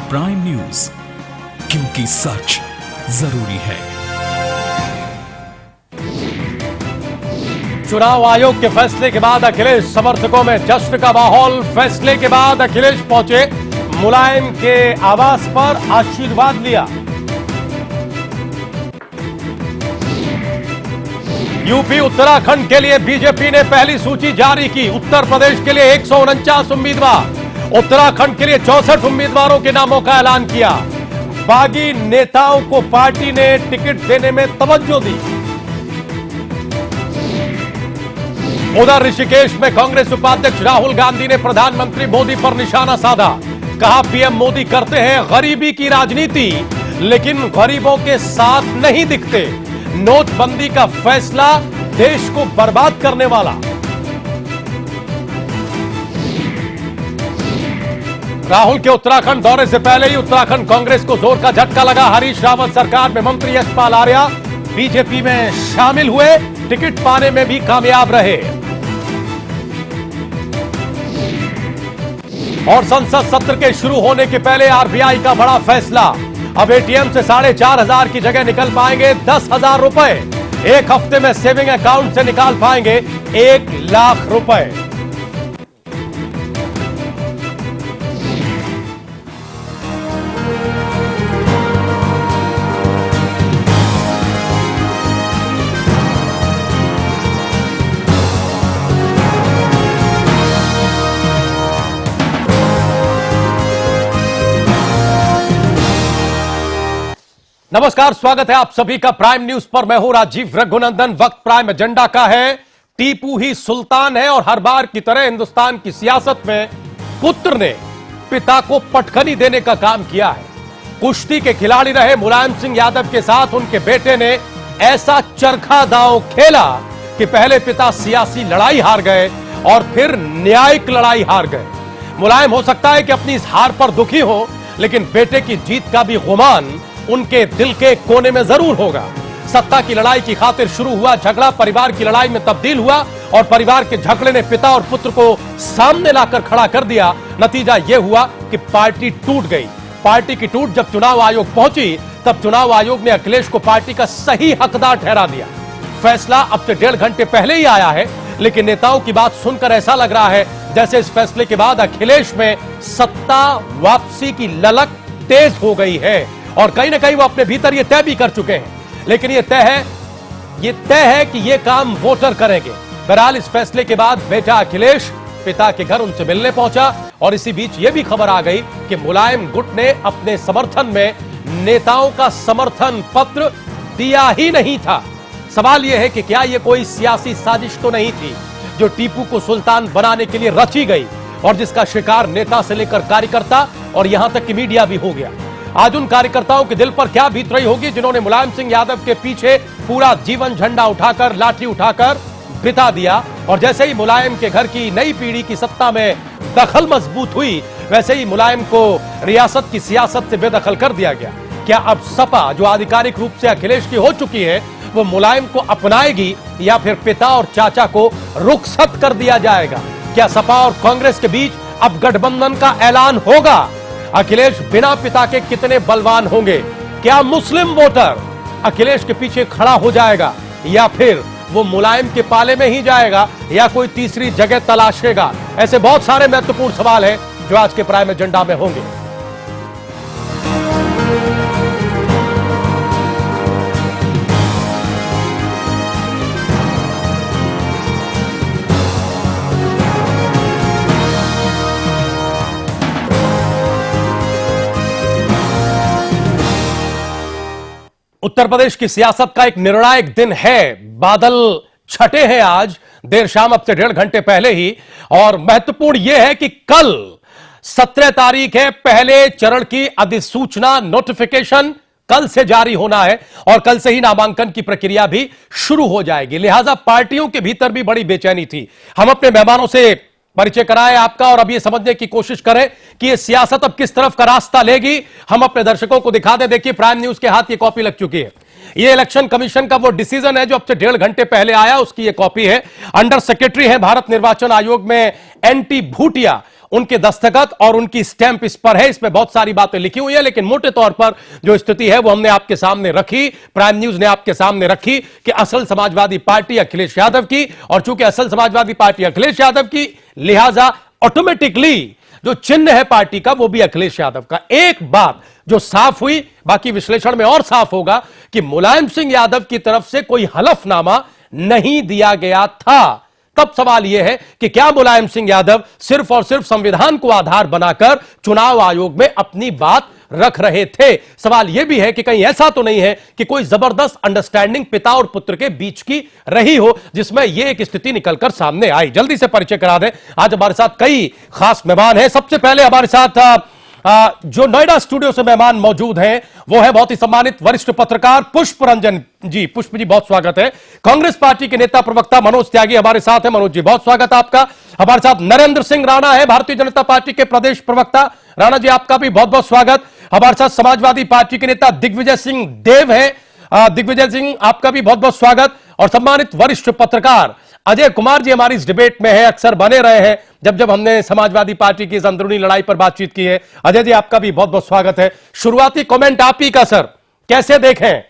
Prime news, क्योंकि सच जरूरी है। चुनाव आयोग के फैसले के बाद अखिलेश समर्थकों में जश्न का माहौल। फैसले के बाद अखिलेश पहुंचे मुलायम के आवास पर, आशीर्वाद लिया। यूपी उत्तराखंड के लिए बीजेपी ने पहली सूची जारी की। उत्तर प्रदेश के लिए 149 उम्मीदवार, उत्तराखंड के लिए 64 उम्मीदवारों के नामों का ऐलान किया। बागी नेताओं को पार्टी ने टिकट देने में तवज्जो दी। उधर ऋषिकेश में कांग्रेस उपाध्यक्ष राहुल गांधी ने प्रधानमंत्री मोदी पर निशाना साधा। कहा, पीएम मोदी करते हैं गरीबी की राजनीति, लेकिन गरीबों के साथ नहीं दिखते। नोटबंदी का फैसला देश को बर्बाद करने वाला। राहुल के उत्तराखंड दौरे से पहले ही उत्तराखंड कांग्रेस को जोर का झटका लगा। हरीश रावत सरकार में मंत्री यशपाल आर्या बीजेपी में शामिल हुए, टिकट पाने में भी कामयाब रहे। और संसद सत्र के शुरू होने के पहले आरबीआई का बड़ा फैसला। अब एटीएम से 4,500 की जगह निकल पाएंगे 10,000 रुपए। एक हफ्ते में सेविंग अकाउंट से निकाल पाएंगे 1 लाख रुपए। नमस्कार, स्वागत है आप सभी का प्राइम न्यूज पर। मैं हूं राजीव रघुनंदन। वक्त प्राइम एजेंडा का है। टीपू ही सुल्तान है और हर बार की तरह हिंदुस्तान की सियासत में पुत्र ने पिता को पटखनी देने का काम किया है। कुश्ती के खिलाड़ी रहे मुलायम सिंह यादव के साथ उनके बेटे ने ऐसा चरखा दांव खेला कि पहले पिता सियासी लड़ाई हार गए और फिर न्यायिक लड़ाई हार गए। मुलायम हो सकता है कि अपनी इस हार पर दुखी हो, लेकिन बेटे की जीत का भी गुमान उनके दिल के कोने में जरूर होगा। सत्ता की लड़ाई की खातिर शुरू हुआ झगड़ा परिवार की लड़ाई में तब्दील हुआ और परिवार के झगड़े ने पिता और पुत्र को सामने लाकर खड़ा कर दिया। नतीजा यह हुआ कि पार्टी टूट गई। पार्टी की टूट जब चुनाव आयोग पहुंची, तब चुनाव आयोग ने अखिलेश को पार्टी का सही हकदार ठहरा दिया। फैसला अब से 1.5 घंटे पहले ही आया है, लेकिन नेताओं की बात सुनकर ऐसा लग रहा है जैसे इस फैसले के बाद अखिलेश में सत्ता वापसी की ललक तेज हो गई है और कहीं ना कहीं वो अपने भीतर ये तय भी कर चुके हैं। लेकिन ये तय है कि ये काम वोटर करेंगे। बहरहाल इस फैसले के बाद बेटा अखिलेश पिता के घर उनसे मिलने पहुंचा और इसी बीच ये भी खबर आ गई कि मुलायम गुट ने अपने समर्थन में नेताओं का समर्थन पत्र दिया ही नहीं था। सवाल यह है कि क्या यह कोई सियासी साजिश तो नहीं थी जो टीपू को सुल्तान बनाने के लिए रची गई और जिसका शिकार नेता से लेकर कार्यकर्ता और यहां तक कि मीडिया भी हो गया। आज उन कार्यकर्ताओं के दिल पर क्या बीत रही होगी जिन्होंने मुलायम सिंह यादव के पीछे पूरा जीवन झंडा उठाकर, लाठी उठाकर बिता दिया। और जैसे ही मुलायम के घर की नई पीढ़ी की सत्ता में दखल मजबूत हुई, वैसे ही मुलायम को रियासत की सियासत से बेदखल कर दिया गया। क्या अब सपा, जो आधिकारिक रूप से अखिलेश की हो चुकी है, वो मुलायम को अपनाएगी या फिर पिता और चाचा को रुखसत कर दिया जाएगा? क्या सपा और कांग्रेस के बीच अब गठबंधन का ऐलान होगा? अखिलेश बिना पिता के कितने बलवान होंगे? क्या मुस्लिम वोटर अखिलेश के पीछे खड़ा हो जाएगा या फिर वो मुलायम के पाले में ही जाएगा या कोई तीसरी जगह तलाशेगा? ऐसे बहुत सारे महत्वपूर्ण सवाल हैं जो आज के प्राइम एजेंडा में होंगे। उत्तर प्रदेश की सियासत का एक निर्णायक दिन है। बादल छटे हैं आज देर शाम, अब से 1.5 घंटे पहले ही। और महत्वपूर्ण यह है कि कल 17 तारीख है, पहले चरण की अधिसूचना, नोटिफिकेशन कल से जारी होना है और कल से ही नामांकन की प्रक्रिया भी शुरू हो जाएगी। लिहाजा पार्टियों के भीतर भी बड़ी बेचैनी थी। हम अपने मेहमानों से परिचय कराएं आपका और अब ये समझने की कोशिश करें कि ये सियासत अब किस तरफ का रास्ता लेगी। हम अपने दर्शकों को दिखा दें। देखिए, प्राइम न्यूज के हाथ ये कॉपी लग चुकी है। ये इलेक्शन कमीशन का वो डिसीजन है जो अब से 1.5 घंटे पहले आया, उसकी ये कॉपी है। अंडर सेक्रेटरी है भारत निर्वाचन आयोग में NT भूटिया उनके दस्तखत और उनकी स्टैंप इस पर है, इसमें बहुत सारी बातें लिखी हुई है, लेकिन मोटे तौर पर जो स्थिति है वो हमने आपके सामने रखी, प्राइम न्यूज ने आपके सामने रखी कि असल समाजवादी पार्टी अखिलेश यादव की, और चूंकि असल समाजवादी पार्टी अखिलेश यादव की, लिहाजा ऑटोमेटिकली जो चिन्ह है पार्टी का वो भी अखिलेश यादव का। एक बात जो साफ हुई, बाकी विश्लेषण में और साफ होगा कि मुलायम सिंह यादव की तरफ से कोई हलफनामा नहीं दिया गया था। तब सवाल यह है कि क्या मुलायम सिंह यादव सिर्फ और सिर्फ संविधान को आधार बनाकर चुनाव आयोग में अपनी बात रख रहे थे? सवाल यह भी है कि कहीं ऐसा तो नहीं है कि कोई जबरदस्त अंडरस्टैंडिंग पिता और पुत्र के बीच की रही हो जिसमें यह एक स्थिति निकलकर सामने आई। जल्दी से परिचय करा दें, आज हमारे साथ कई खास मेहमान हैं। सबसे पहले हमारे साथ जो नोएडा स्टूडियो से मेहमान मौजूद हैं वो है बहुत ही सम्मानित वरिष्ठ पत्रकार पुष्प रंजन जी। पुष्प जी बहुत स्वागत है। कांग्रेस पार्टी के नेता प्रवक्ता मनोज त्यागी हमारे साथ है। मनोज जी बहुत स्वागत है आपका। हमारे साथ नरेंद्र सिंह राणा है, भारतीय जनता पार्टी के प्रदेश प्रवक्ता। राणा जी आपका भी बहुत बहुत स्वागत। हमारे साथ समाजवादी पार्टी के नेता दिग्विजय सिंह देव है। दिग्विजय सिंह आपका भी बहुत बहुत स्वागत। और सम्मानित वरिष्ठ पत्रकार अजय कुमार जी हमारी इस डिबेट में है, अक्सर बने रहे हैं जब जब हमने समाजवादी पार्टी की इस अंदरूनी लड़ाई पर बातचीत की है। अजय जी आपका भी बहुत बहुत स्वागत है। शुरुआती कमेंट आप ही का सर, कैसे देखें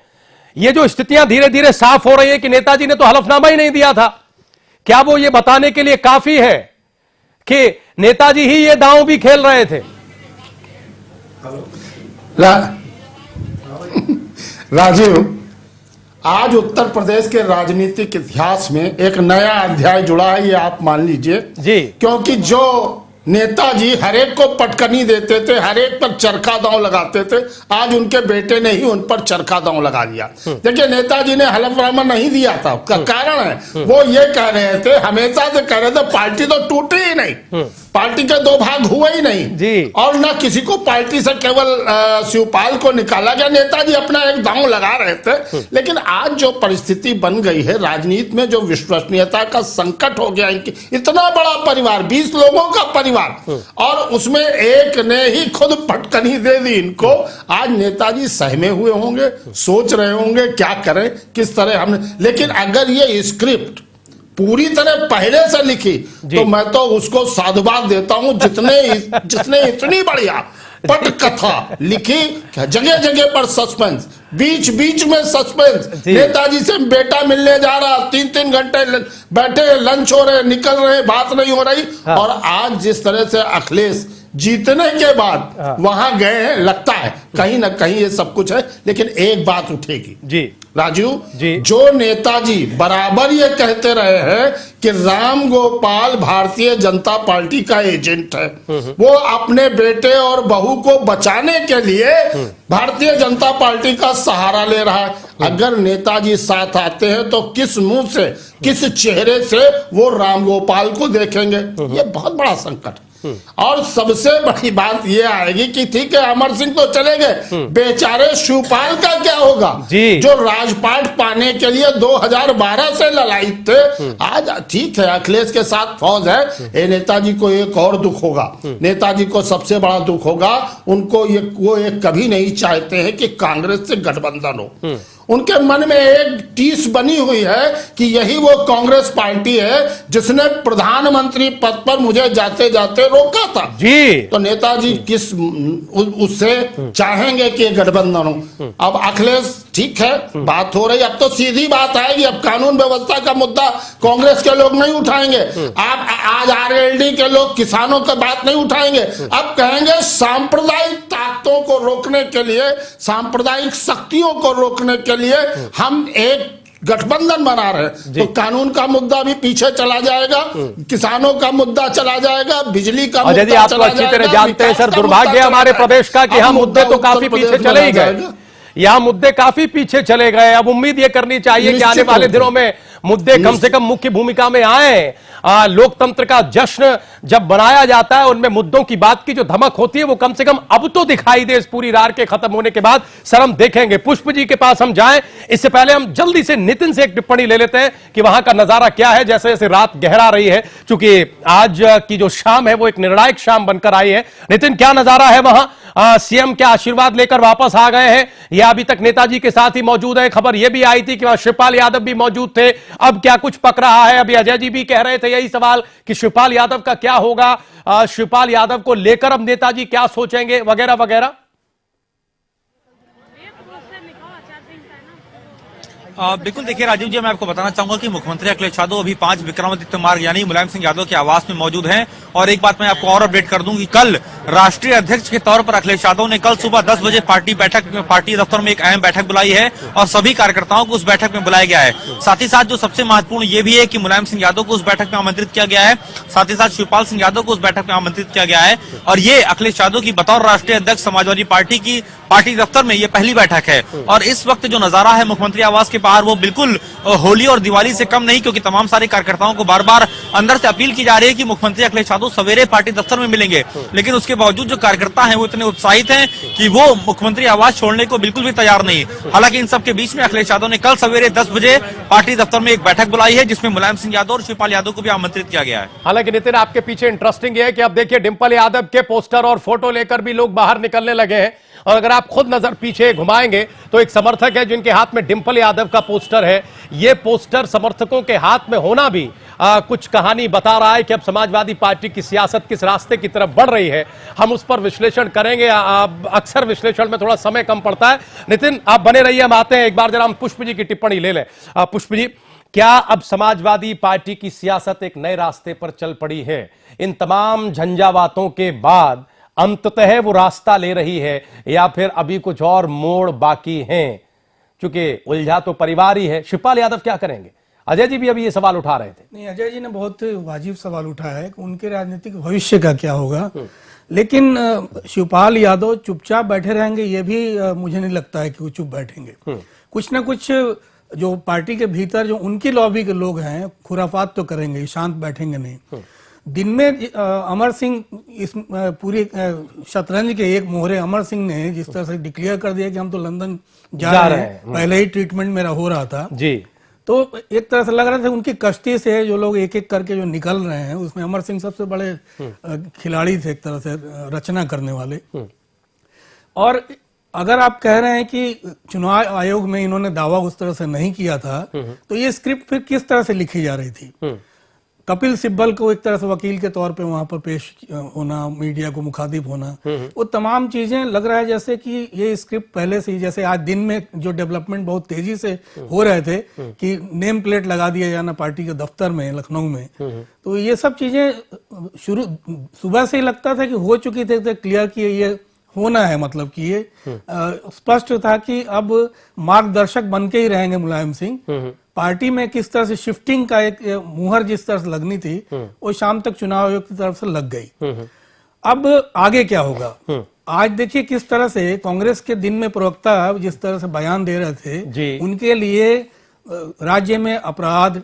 ये जो स्थितियां धीरे धीरे साफ हो रही है कि नेताजी ने तो हलफनामा ही नहीं दिया था, क्या वो ये बताने के लिए काफी है कि नेताजी ही ये दांव भी खेल रहे थे? राजीव, आज उत्तर प्रदेश के राजनीतिक इतिहास में एक नया अध्याय जुड़ा है, ये आप मान लीजिए जी। क्योंकि जो नेताजी हरेक को पटकनी देते थे, हरेक पर चरखा दांव लगाते थे, आज उनके बेटे ने ही उन पर चरखा दांव लगा दिया। देखिए, नेताजी ने हलफनामा नहीं दिया था, उसका कारण है वो ये कह रहे थे, हमेशा से कह रहे थे पार्टी तो टूटी ही नहीं, पार्टी के दो भाग हुए ही नहीं जी। और ना किसी को पार्टी से केवल शिवपाल को निकाला गया। नेताजी अपना एक दांव लगा रहे थे। लेकिन आज जो परिस्थिति बन गई है राजनीति में, जो विश्वसनीयता का संकट हो गया, इतना बड़ा परिवार, 20 लोगों का परिवार, और उसमें एक ने ही खुद पटकनी दे दी इनको। आज नेताजी सहमे हुए होंगे, सोच रहे होंगे क्या करें, किस तरह हमने। लेकिन अगर ये स्क्रिप्ट पूरी तरह पहले से लिखी तो मैं तो उसको साधुवाद देता हूं, जिसने इतनी बढ़िया पटकथा लिखी, जगह जगह पर सस्पेंस, बीच बीच में सस्पेंस। नेताजी से बेटा मिलने जा रहा, 3-3 घंटे बैठे, लंच हो रहे, निकल रहे, बात नहीं हो रही। और आज जिस तरह से अखिलेश जीतने के बाद वहां गए हैं, लगता है कहीं ना कहीं ये सब कुछ है। लेकिन एक बात उठेगी जी राजू जी, जो नेताजी बराबर ये कहते रहे हैं कि राम गोपाल भारतीय जनता पार्टी का एजेंट है, वो अपने बेटे और बहू को बचाने के लिए भारतीय जनता पार्टी का सहारा ले रहा है। अगर नेताजी साथ आते हैं तो किस मुंह से, किस चेहरे से वो राम गोपाल को देखेंगे? ये बहुत बड़ा संकट। और सबसे बड़ी बात ये आएगी कि ठीक है, अमर सिंह तो चले गए, बेचारे शिवपाल का क्या होगा जो राजपाट पाने के लिए 2012 से ललायित थे। आज ठीक है, अखिलेश के साथ फौज है, ये नेताजी को एक और दुख होगा। नेताजी को सबसे बड़ा दुख होगा, उनको वो कभी नहीं चाहते हैं कि कांग्रेस से गठबंधन हो। उनके मन में एक टीस बनी हुई है कि यही वो कांग्रेस पार्टी है जिसने प्रधानमंत्री पद पर मुझे जाते जाते रोका था जी। तो नेताजी किस उससे चाहेंगे कि गठबंधन हो। अब अखिलेश ठीक है, बात हो रही, अब तो सीधी बात आएगी, अब कानून व्यवस्था का मुद्दा कांग्रेस के लोग नहीं उठाएंगे। आप आज आरएलडी के लोग किसानों की बात नहीं उठाएंगे, अब कहेंगे सांप्रदायिक ताकतों को रोकने के लिए, सांप्रदायिक शक्तियों को रोकने के लिए हम एक गठबंधन बना रहे हैं। तो कानून का मुद्दा भी पीछे चला जाएगा, किसानों का मुद्दा चला जाएगा, बिजली का मुद्दा चला जाएगा। आप अच्छी तरह जानते हैं सर, दुर्भाग्य हमारे प्रदेश का कि हम मुद्दे तो काफी पीछे चले ही गए, यह मुद्दे काफी पीछे चले गए। अब उम्मीद ये करनी चाहिए कि आने वाले दिनों में मुद्दे कम से कम मुख्य भूमिका में आए। लोकतंत्र का जश्न जब बनाया जाता है, उनमें मुद्दों की बात की जो धमक होती है वो कम से कम अब तो दिखाई दे। इस पूरी रार के खत्म होने के बाद सर हम देखेंगे। पुष्प जी के पास हम जाएं, इससे पहले हम जल्दी से नितिन से एक टिप्पणी ले लेते हैं कि वहां का नजारा क्या है। जैसे जैसे रात गहरा रही है, चूंकि आज की जो शाम है वो एक निर्णायक शाम बनकर आई है। नितिन, क्या नजारा है वहां? सीएम क्या आशीर्वाद लेकर वापस आ गए हैं या अभी तक नेताजी के साथ ही मौजूद है? खबर यह भी आई थी कि वहां शिवपाल यादव भी मौजूद थे। अब क्या कुछ पक रहा है? अभी अजय जी भी कह रहे थे से यही सवाल कि शिवपाल यादव का क्या होगा, शिवपाल यादव को लेकर अब नेताजी क्या सोचेंगे, वगैरह वगैरह। बिल्कुल, देखिए राजीव जी, मैं आपको बताना चाहूंगा कि मुख्यमंत्री अखिलेश यादव अभी 5 विक्रमादित्य मार्ग यानी मुलायम सिंह यादव के आवास में मौजूद हैं। और एक बात मैं आपको और अपडेट कर दूं कि कल राष्ट्रीय अध्यक्ष के तौर पर अखिलेश यादव ने कल सुबह 10 बजे पार्टी दफ्तर में एक अहम बैठक बुलाई है और सभी कार्यकर्ताओं को उस बैठक में बुलाया गया है। साथ ही साथ जो सबसे महत्वपूर्ण ये भी है कि मुलायम सिंह यादव को उस बैठक में आमंत्रित किया गया है, साथ ही साथ शिवपाल सिंह यादव को उस बैठक में आमंत्रित किया गया है। और ये अखिलेश यादव की बतौर राष्ट्रीय अध्यक्ष समाजवादी पार्टी की पार्टी दफ्तर में ये पहली बैठक है। और इस वक्त जो नजारा है मुख्यमंत्री आवास के बाहर वो बिल्कुल होली और दिवाली से कम नहीं, क्योंकि तमाम सारे कार्यकर्ताओं को बार बार अंदर से अपील की जा रही है कि मुख्यमंत्री अखिलेश यादव सवेरे पार्टी दफ्तर में मिलेंगे। लेकिन उसके बावजूद जो कार्यकर्ता हैं वो इतने उत्साहित हैं कि वो मुख्यमंत्री आवास छोड़ने को बिल्कुल भी तैयार नहीं। हालांकि इन सबके बीच में अखिलेश यादव ने कल सवेरे 10 बजे पार्टी दफ्तर में एक बैठक बुलाई है जिसमें मुलायम सिंह यादव और शिवपाल यादव को भी आमंत्रित किया गया है। हालांकि नितिन, आपके पीछे इंटरेस्टिंग है कि अब देखिए डिंपल यादव के पोस्टर और फोटो लेकर भी लोग बाहर निकलने लगे हैं। और अगर आप खुद नजर पीछे घुमाएंगे तो एक समर्थक है जिनके हाथ में डिंपल यादव का पोस्टर है। यह पोस्टर समर्थकों के हाथ में होना भी कुछ कहानी बता रहा है कि अब समाजवादी पार्टी की सियासत किस रास्ते की तरफ बढ़ रही है। हम उस पर विश्लेषण करेंगे। अक्सर विश्लेषण में थोड़ा समय कम पड़ता है। नितिन, आप बने रहिए, हम आते हैं एक बार जरा हम पुष्प जी की टिप्पणी ले लें। पुष्प जी, क्या अब समाजवादी पार्टी की सियासत एक नए रास्ते पर चल पड़ी है? इन तमाम झंझावातों के बाद अंततः वो रास्ता ले रही है या फिर अभी कुछ और मोड़ बाकी हैं? क्योंकि उलझा तो परिवार ही है। शिवपाल यादव क्या करेंगे? अजय जी भी अभी ये सवाल उठा रहे थे। नहीं, अजय जी ने बहुत वाजिब सवाल उठाया है कि उनके राजनीतिक भविष्य का क्या होगा। लेकिन शिवपाल यादव चुपचाप बैठे रहेंगे ये भी मुझे नहीं लगता है कि वो चुप बैठेंगे। कुछ ना कुछ जो पार्टी के भीतर जो उनकी लॉबी के लोग हैं खुराफात तो करेंगे, शांत बैठेंगे नहीं। दिन में अमर सिंह इस पूरी शतरंज के एक मोहरे अमर सिंह ने जिस तरह से डिक्लेयर कर दिया कि हम तो लंदन जा रहे हैं, पहले ही ट्रीटमेंट मेरा हो रहा था जी, तो एक तरह से लग रहा था उनकी कश्ती से जो लोग एक एक करके जो निकल रहे हैं उसमें अमर सिंह सबसे बड़े खिलाड़ी थे, एक तरह से रचना करने वाले। और अगर आप कह रहे हैं कि चुनाव आयोग में इन्होंने दावा उस तरह से नहीं किया था तो ये स्क्रिप्ट फिर किस तरह से लिखी जा रही थी? कपिल सिब्बल को एक तरह से वकील के तौर पे वहां पर पेश होना, मीडिया को मुखातिब होना, वो तमाम चीजें लग रहा है जैसे कि ये स्क्रिप्ट पहले से ही, जैसे आज दिन में जो डेवलपमेंट बहुत तेजी से हो रहे थे कि नेम प्लेट लगा दिया जाना पार्टी के दफ्तर में लखनऊ में, तो ये सब चीजें शुरू सुबह से ही लगता था कि हो चुकी थी, तो क्लियर कि ये होना है, मतलब कि ये स्पष्ट था कि अब मार्गदर्शक बन के ही रहेंगे मुलायम सिंह। पार्टी में किस तरह से शिफ्टिंग का एक मुहर जिस तरह से लगनी थी वो शाम तक चुनाव आयोग की तरफ से लग गई। अब आगे क्या होगा? आज देखिए किस तरह से कांग्रेस के दिन में प्रवक्ता जिस तरह से बयान दे रहे थे, उनके लिए राज्य में अपराध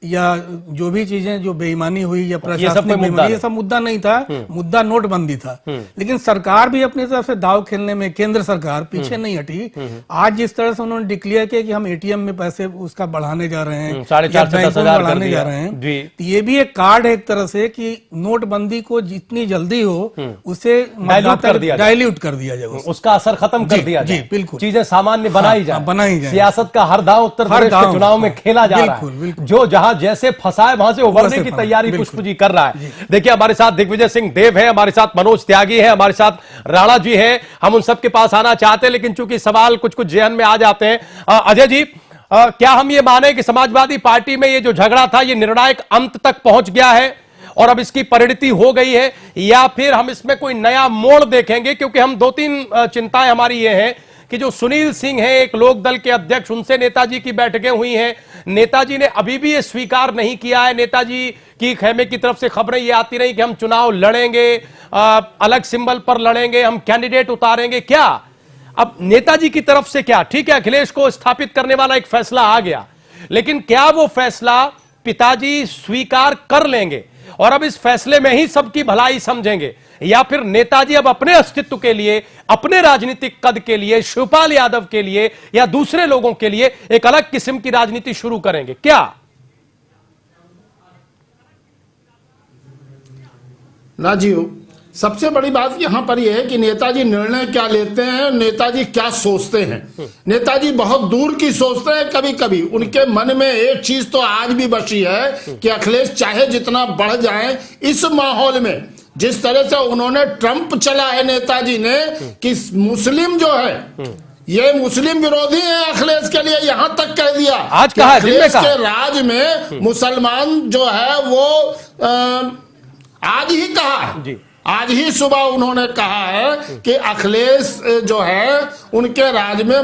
या जो भी चीजें जो बेईमानी हुई या प्रशासनिक बेईमानी, ये सब मुद्दा नहीं था, मुद्दा नोटबंदी था। लेकिन सरकार भी अपनी तरफ से दाव खेलने में, केंद्र सरकार पीछे नहीं हटी। आज जिस तरह से उन्होंने डिक्लेयर किया कि हम एटीएम में पैसे उसका बढ़ाने जा रहे हैं, 4.5 बढ़ाने जा रहे हैं, तो ये भी एक कार्ड है एक तरह से कि नोटबंदी को जितनी जल्दी हो उसे डायल्यूट कर दिया जाए, उसका असर खत्म कर दिया जाए, बिल्कुल चीजें सामान्य बनाई जाए। सियासत का हर दांव उत्तर प्रदेश के चुनाव में खेला जा रहा है। जो जहां जैसे फंसाए वहां से उभरने की तैयारी पुष्प जी कर रहा है। देखिए हमारे साथ दिग्विजय सिंह देव है, हमारे साथ मनोज त्यागी है, हमारे साथ राणा जी है। हम उन सबके पास आना चाहते हैं लेकिन चूंकि सवाल कुछ कुछ जेहन में आ जाते हैं। अजय जी, क्या हम ये माने कि समाजवादी पार्टी में ये जो झगड़ा था ये निर्णायक अंत तक पहुंच गया है और अब इसकी परिणति हो गई है, या फिर हम इसमें कोई नया मोड़ देखेंगे? क्योंकि हम 2-3 चिंताएं हमारी ये हैं कि जो सुनील सिंह है एक लोक दल के अध्यक्ष, उनसे नेताजी की बैठकें हुई हैं। नेताजी ने अभी भी ये स्वीकार नहीं किया है, नेताजी की खेमे की तरफ से खबरें ये आती रही कि हम चुनाव लड़ेंगे, अलग सिंबल पर लड़ेंगे, हम कैंडिडेट उतारेंगे। क्या अब नेताजी की तरफ से क्या? ठीक है, अखिलेश को स्थापित करने वाला एक फैसला आ गया, लेकिन क्या वो फैसला पिताजी स्वीकार कर लेंगे और अब इस फैसले में ही सबकी भलाई समझेंगे, या फिर नेताजी अब अपने अस्तित्व के लिए, अपने राजनीतिक कद के लिए, शिवपाल यादव के लिए या दूसरे लोगों के लिए एक अलग किस्म की राजनीति शुरू करेंगे? क्या राजीव, सबसे बड़ी बात यहां पर यह है कि नेताजी निर्णय क्या लेते हैं, नेताजी क्या सोचते हैं। नेताजी बहुत दूर की सोचते हैं। कभी कभी उनके मन में एक चीज तो आज भी बची है कि अखिलेश चाहे जितना बढ़ जाए, इस माहौल में जिस तरह से उन्होंने ट्रंप चला है नेताजी ने, कि मुस्लिम जो है ये मुस्लिम विरोधी है अखिलेश के लिए, यहां तक कह दिया। आज कहा अखिलेश के राज में मुसलमान जो है वो आज ही कहा जी, आज ही सुबह उन्होंने कहा है कि अखिलेश जो है उनके राज में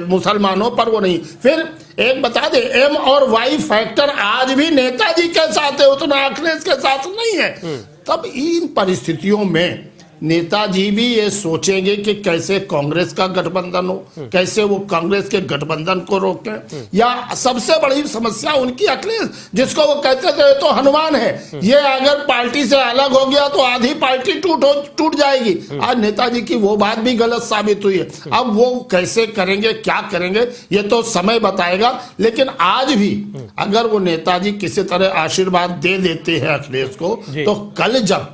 मुसलमानों पर वो नहीं। फिर एक बता दे, एम और वाई फैक्टर आज भी नेताजी के साथ है, उतना अखिलेश के साथ नहीं है। तब इन परिस्थितियों में नेताजी भी ये सोचेंगे कि कैसे कांग्रेस का गठबंधन हो, कैसे वो कांग्रेस के गठबंधन को रोकें। या सबसे बड़ी समस्या उनकी अखिलेश, जिसको वो कहते थे तो हनुमान है, ये अगर पार्टी से अलग हो गया तो आधी पार्टी टूट जाएगी। आज नेताजी की वो बात भी गलत साबित हुई है। अब वो कैसे करेंगे, क्या करेंगे, ये तो समय बताएगा। लेकिन आज भी अगर वो नेताजी किसी तरह आशीर्वाद दे देते हैं अखिलेश को, तो कल जब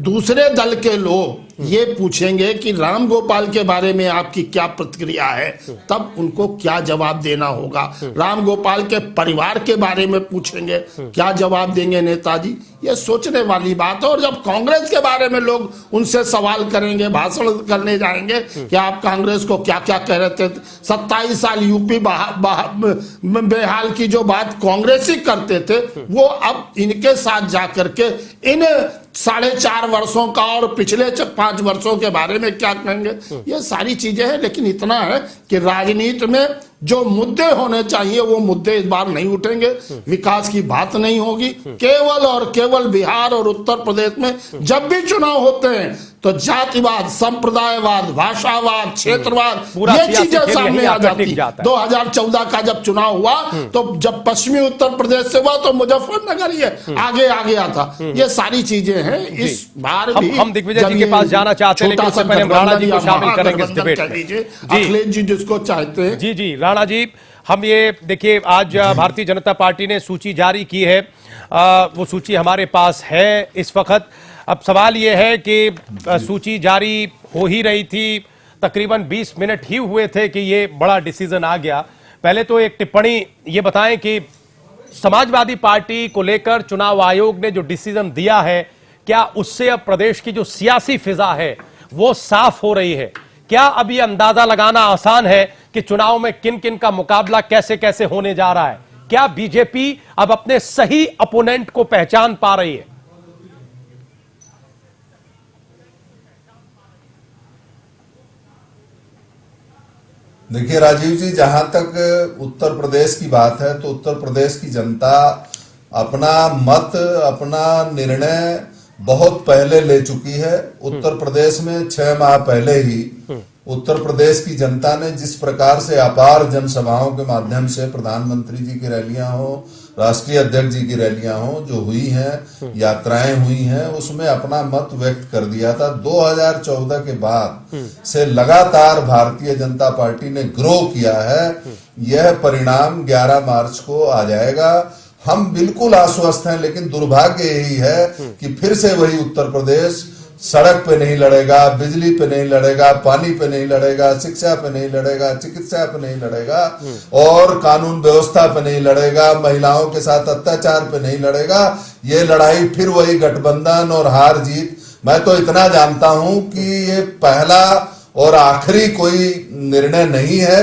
दूसरे दल के लोग ये पूछेंगे कि राम गोपाल के बारे में आपकी क्या प्रतिक्रिया है, तब उनको क्या जवाब देना होगा। राम गोपाल के परिवार के बारे में पूछेंगे, क्या जवाब देंगे नेताजी, ये सोचने वाली बात है। और जब कांग्रेस के बारे में लोग उनसे सवाल करेंगे, भाषण करने जाएंगे कि आप कांग्रेस को क्या क्या कह रहे थे, 27 साल यूपी बेहाल की जो बात कांग्रेस ही करते थे, वो अब इनके साथ जाकर के इन 4.5 वर्षों का और पिछले 5 वर्षों के बारे में क्या कहेंगे, ये सारी चीजें हैं। लेकिन इतना है कि राजनीति में जो मुद्दे होने चाहिए वो मुद्दे इस बार नहीं उठेंगे। विकास की बात नहीं होगी। केवल और केवल बिहार और उत्तर प्रदेश में जब भी चुनाव होते हैं तो जातिवाद, संप्रदायवाद, भाषावाद, क्षेत्रवाद, ये चीजें सामने आ जाती है। 2014 का जब चुनाव हुआ तो जब पश्चिमी उत्तर प्रदेश से हुआ तो मुजफ्फरनगर ही आगे आ गया था। ये सारी चीजें हैं। इस बार भी हम दिग्विजय जी के पास जाना चाहते हैं, लेकिन उससे पहले हम राणा जी को शामिल करेंगे इस डिबेट में। अखिलेश जी जिसको चाहते हैं। जी जी राणा जी, हम ये देखिए आज भारतीय जनता पार्टी ने सूची जारी की है, वो सूची हमारे पास है इस वक्त। अब सवाल ये है कि सूची जारी हो ही रही थी, तकरीबन 20 मिनट ही हुए थे कि ये बड़ा डिसीजन आ गया। पहले तो एक टिप्पणी ये बताएं कि समाजवादी पार्टी को लेकर चुनाव आयोग ने जो डिसीजन दिया है, क्या उससे अब प्रदेश की जो सियासी फिजा है वो साफ हो रही है? क्या अब ये अंदाजा लगाना आसान है कि चुनाव में किन किन का मुकाबला कैसे कैसे होने जा रहा है? क्या बीजेपी अब अपने सही अपोनेंट को पहचान पा रही है? देखिए राजीव जी, जहां तक उत्तर प्रदेश की बात है तो उत्तर प्रदेश की जनता अपना मत, अपना निर्णय बहुत पहले ले चुकी है। उत्तर प्रदेश में 6 माह पहले ही उत्तर प्रदेश की जनता ने जिस प्रकार से अपार जनसभाओं के माध्यम से प्रधानमंत्री जी की रैलियां हो, राष्ट्रीय अध्यक्ष जी की रैलियां हो जो हुई हैं, यात्राएं हुई हैं, उसमें अपना मत व्यक्त कर दिया था। 2014 के बाद से लगातार भारतीय जनता पार्टी ने ग्रो किया है। यह परिणाम 11 मार्च को आ जाएगा। हम बिल्कुल आश्वस्त हैं, लेकिन दुर्भाग्य यही है कि फिर से वही उत्तर प्रदेश सड़क पे नहीं लड़ेगा, बिजली पे नहीं लड़ेगा, पानी पे नहीं लड़ेगा, शिक्षा पे नहीं लड़ेगा, चिकित्सा पे नहीं लड़ेगा और कानून व्यवस्था पे नहीं लड़ेगा, महिलाओं के साथ अत्याचार पे नहीं लड़ेगा। ये लड़ाई फिर वही गठबंधन और हार जीत। मैं तो इतना जानता हूं कि ये पहला और आखिरी कोई निर्णय नहीं है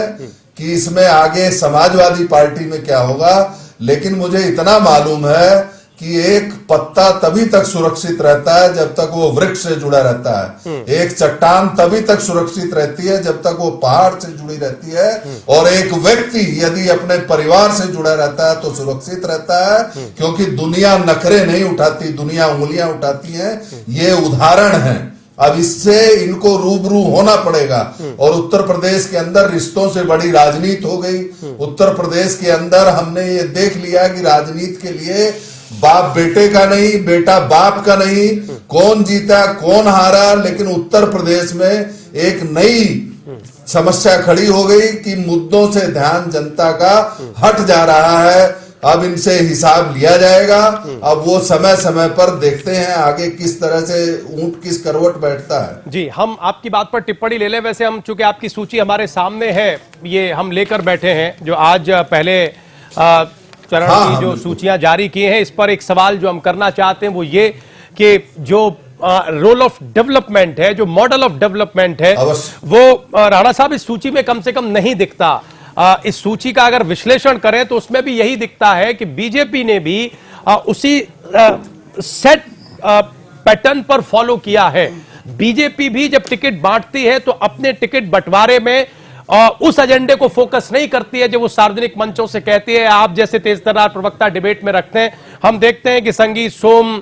कि इसमें आगे समाजवादी पार्टी में क्या होगा, लेकिन मुझे इतना मालूम है कि एक पत्ता तभी तक सुरक्षित रहता है जब तक वो वृक्ष से जुड़ा रहता है। एक चट्टान तभी तक सुरक्षित रहती है जब तक वो पहाड़ से जुड़ी रहती है, और एक व्यक्ति यदि अपने परिवार से जुड़ा रहता है तो सुरक्षित रहता है, क्योंकि दुनिया नखरे नहीं उठाती, दुनिया उंगलियां उठाती है। ये उदाहरण है। अब इससे इनको रूबरू होना पड़ेगा। और उत्तर प्रदेश के अंदर रिश्तों से बड़ी राजनीति हो गई। उत्तर प्रदेश के अंदर हमने ये देख लिया कि राजनीति के लिए बाप बेटे का नहीं, बेटा बाप का नहीं, कौन जीता कौन हारा, लेकिन उत्तर प्रदेश में एक नई समस्या खड़ी हो गई कि मुद्दों से ध्यान जनता का हट जा रहा है। अब इनसे हिसाब लिया जाएगा। अब वो समय समय पर देखते हैं आगे किस तरह से ऊंट किस करवट बैठता है। जी, हम आपकी बात पर टिप्पणी ले लें। वैसे हम चूंकि आपकी सूची हमारे सामने है, ये हम लेकर बैठे हैं जो आज पहले चरण की जो सूचियां जारी की हैं, इस पर एक सवाल जो हम करना चाहते हैं वो ये कि जो रोल ऑफ डेवलपमेंट है, जो मॉडल ऑफ डेवलपमेंट है, वो राणा साहब इस सूची में कम से कम नहीं दिखता। इस सूची का अगर विश्लेषण करें तो उसमें भी यही दिखता है कि बीजेपी ने भी उसी सेट पैटर्न पर फॉलो किया है। बीजेपी भी जब टिकट बांटती है तो अपने टिकट बंटवारे में उस एजेंडे को फोकस नहीं करती है जो वो सार्वजनिक मंचों से कहती है। आप जैसे तेज तर्रार प्रवक्ता डिबेट में रखते हैं, हम देखते हैं कि संगीत सोम,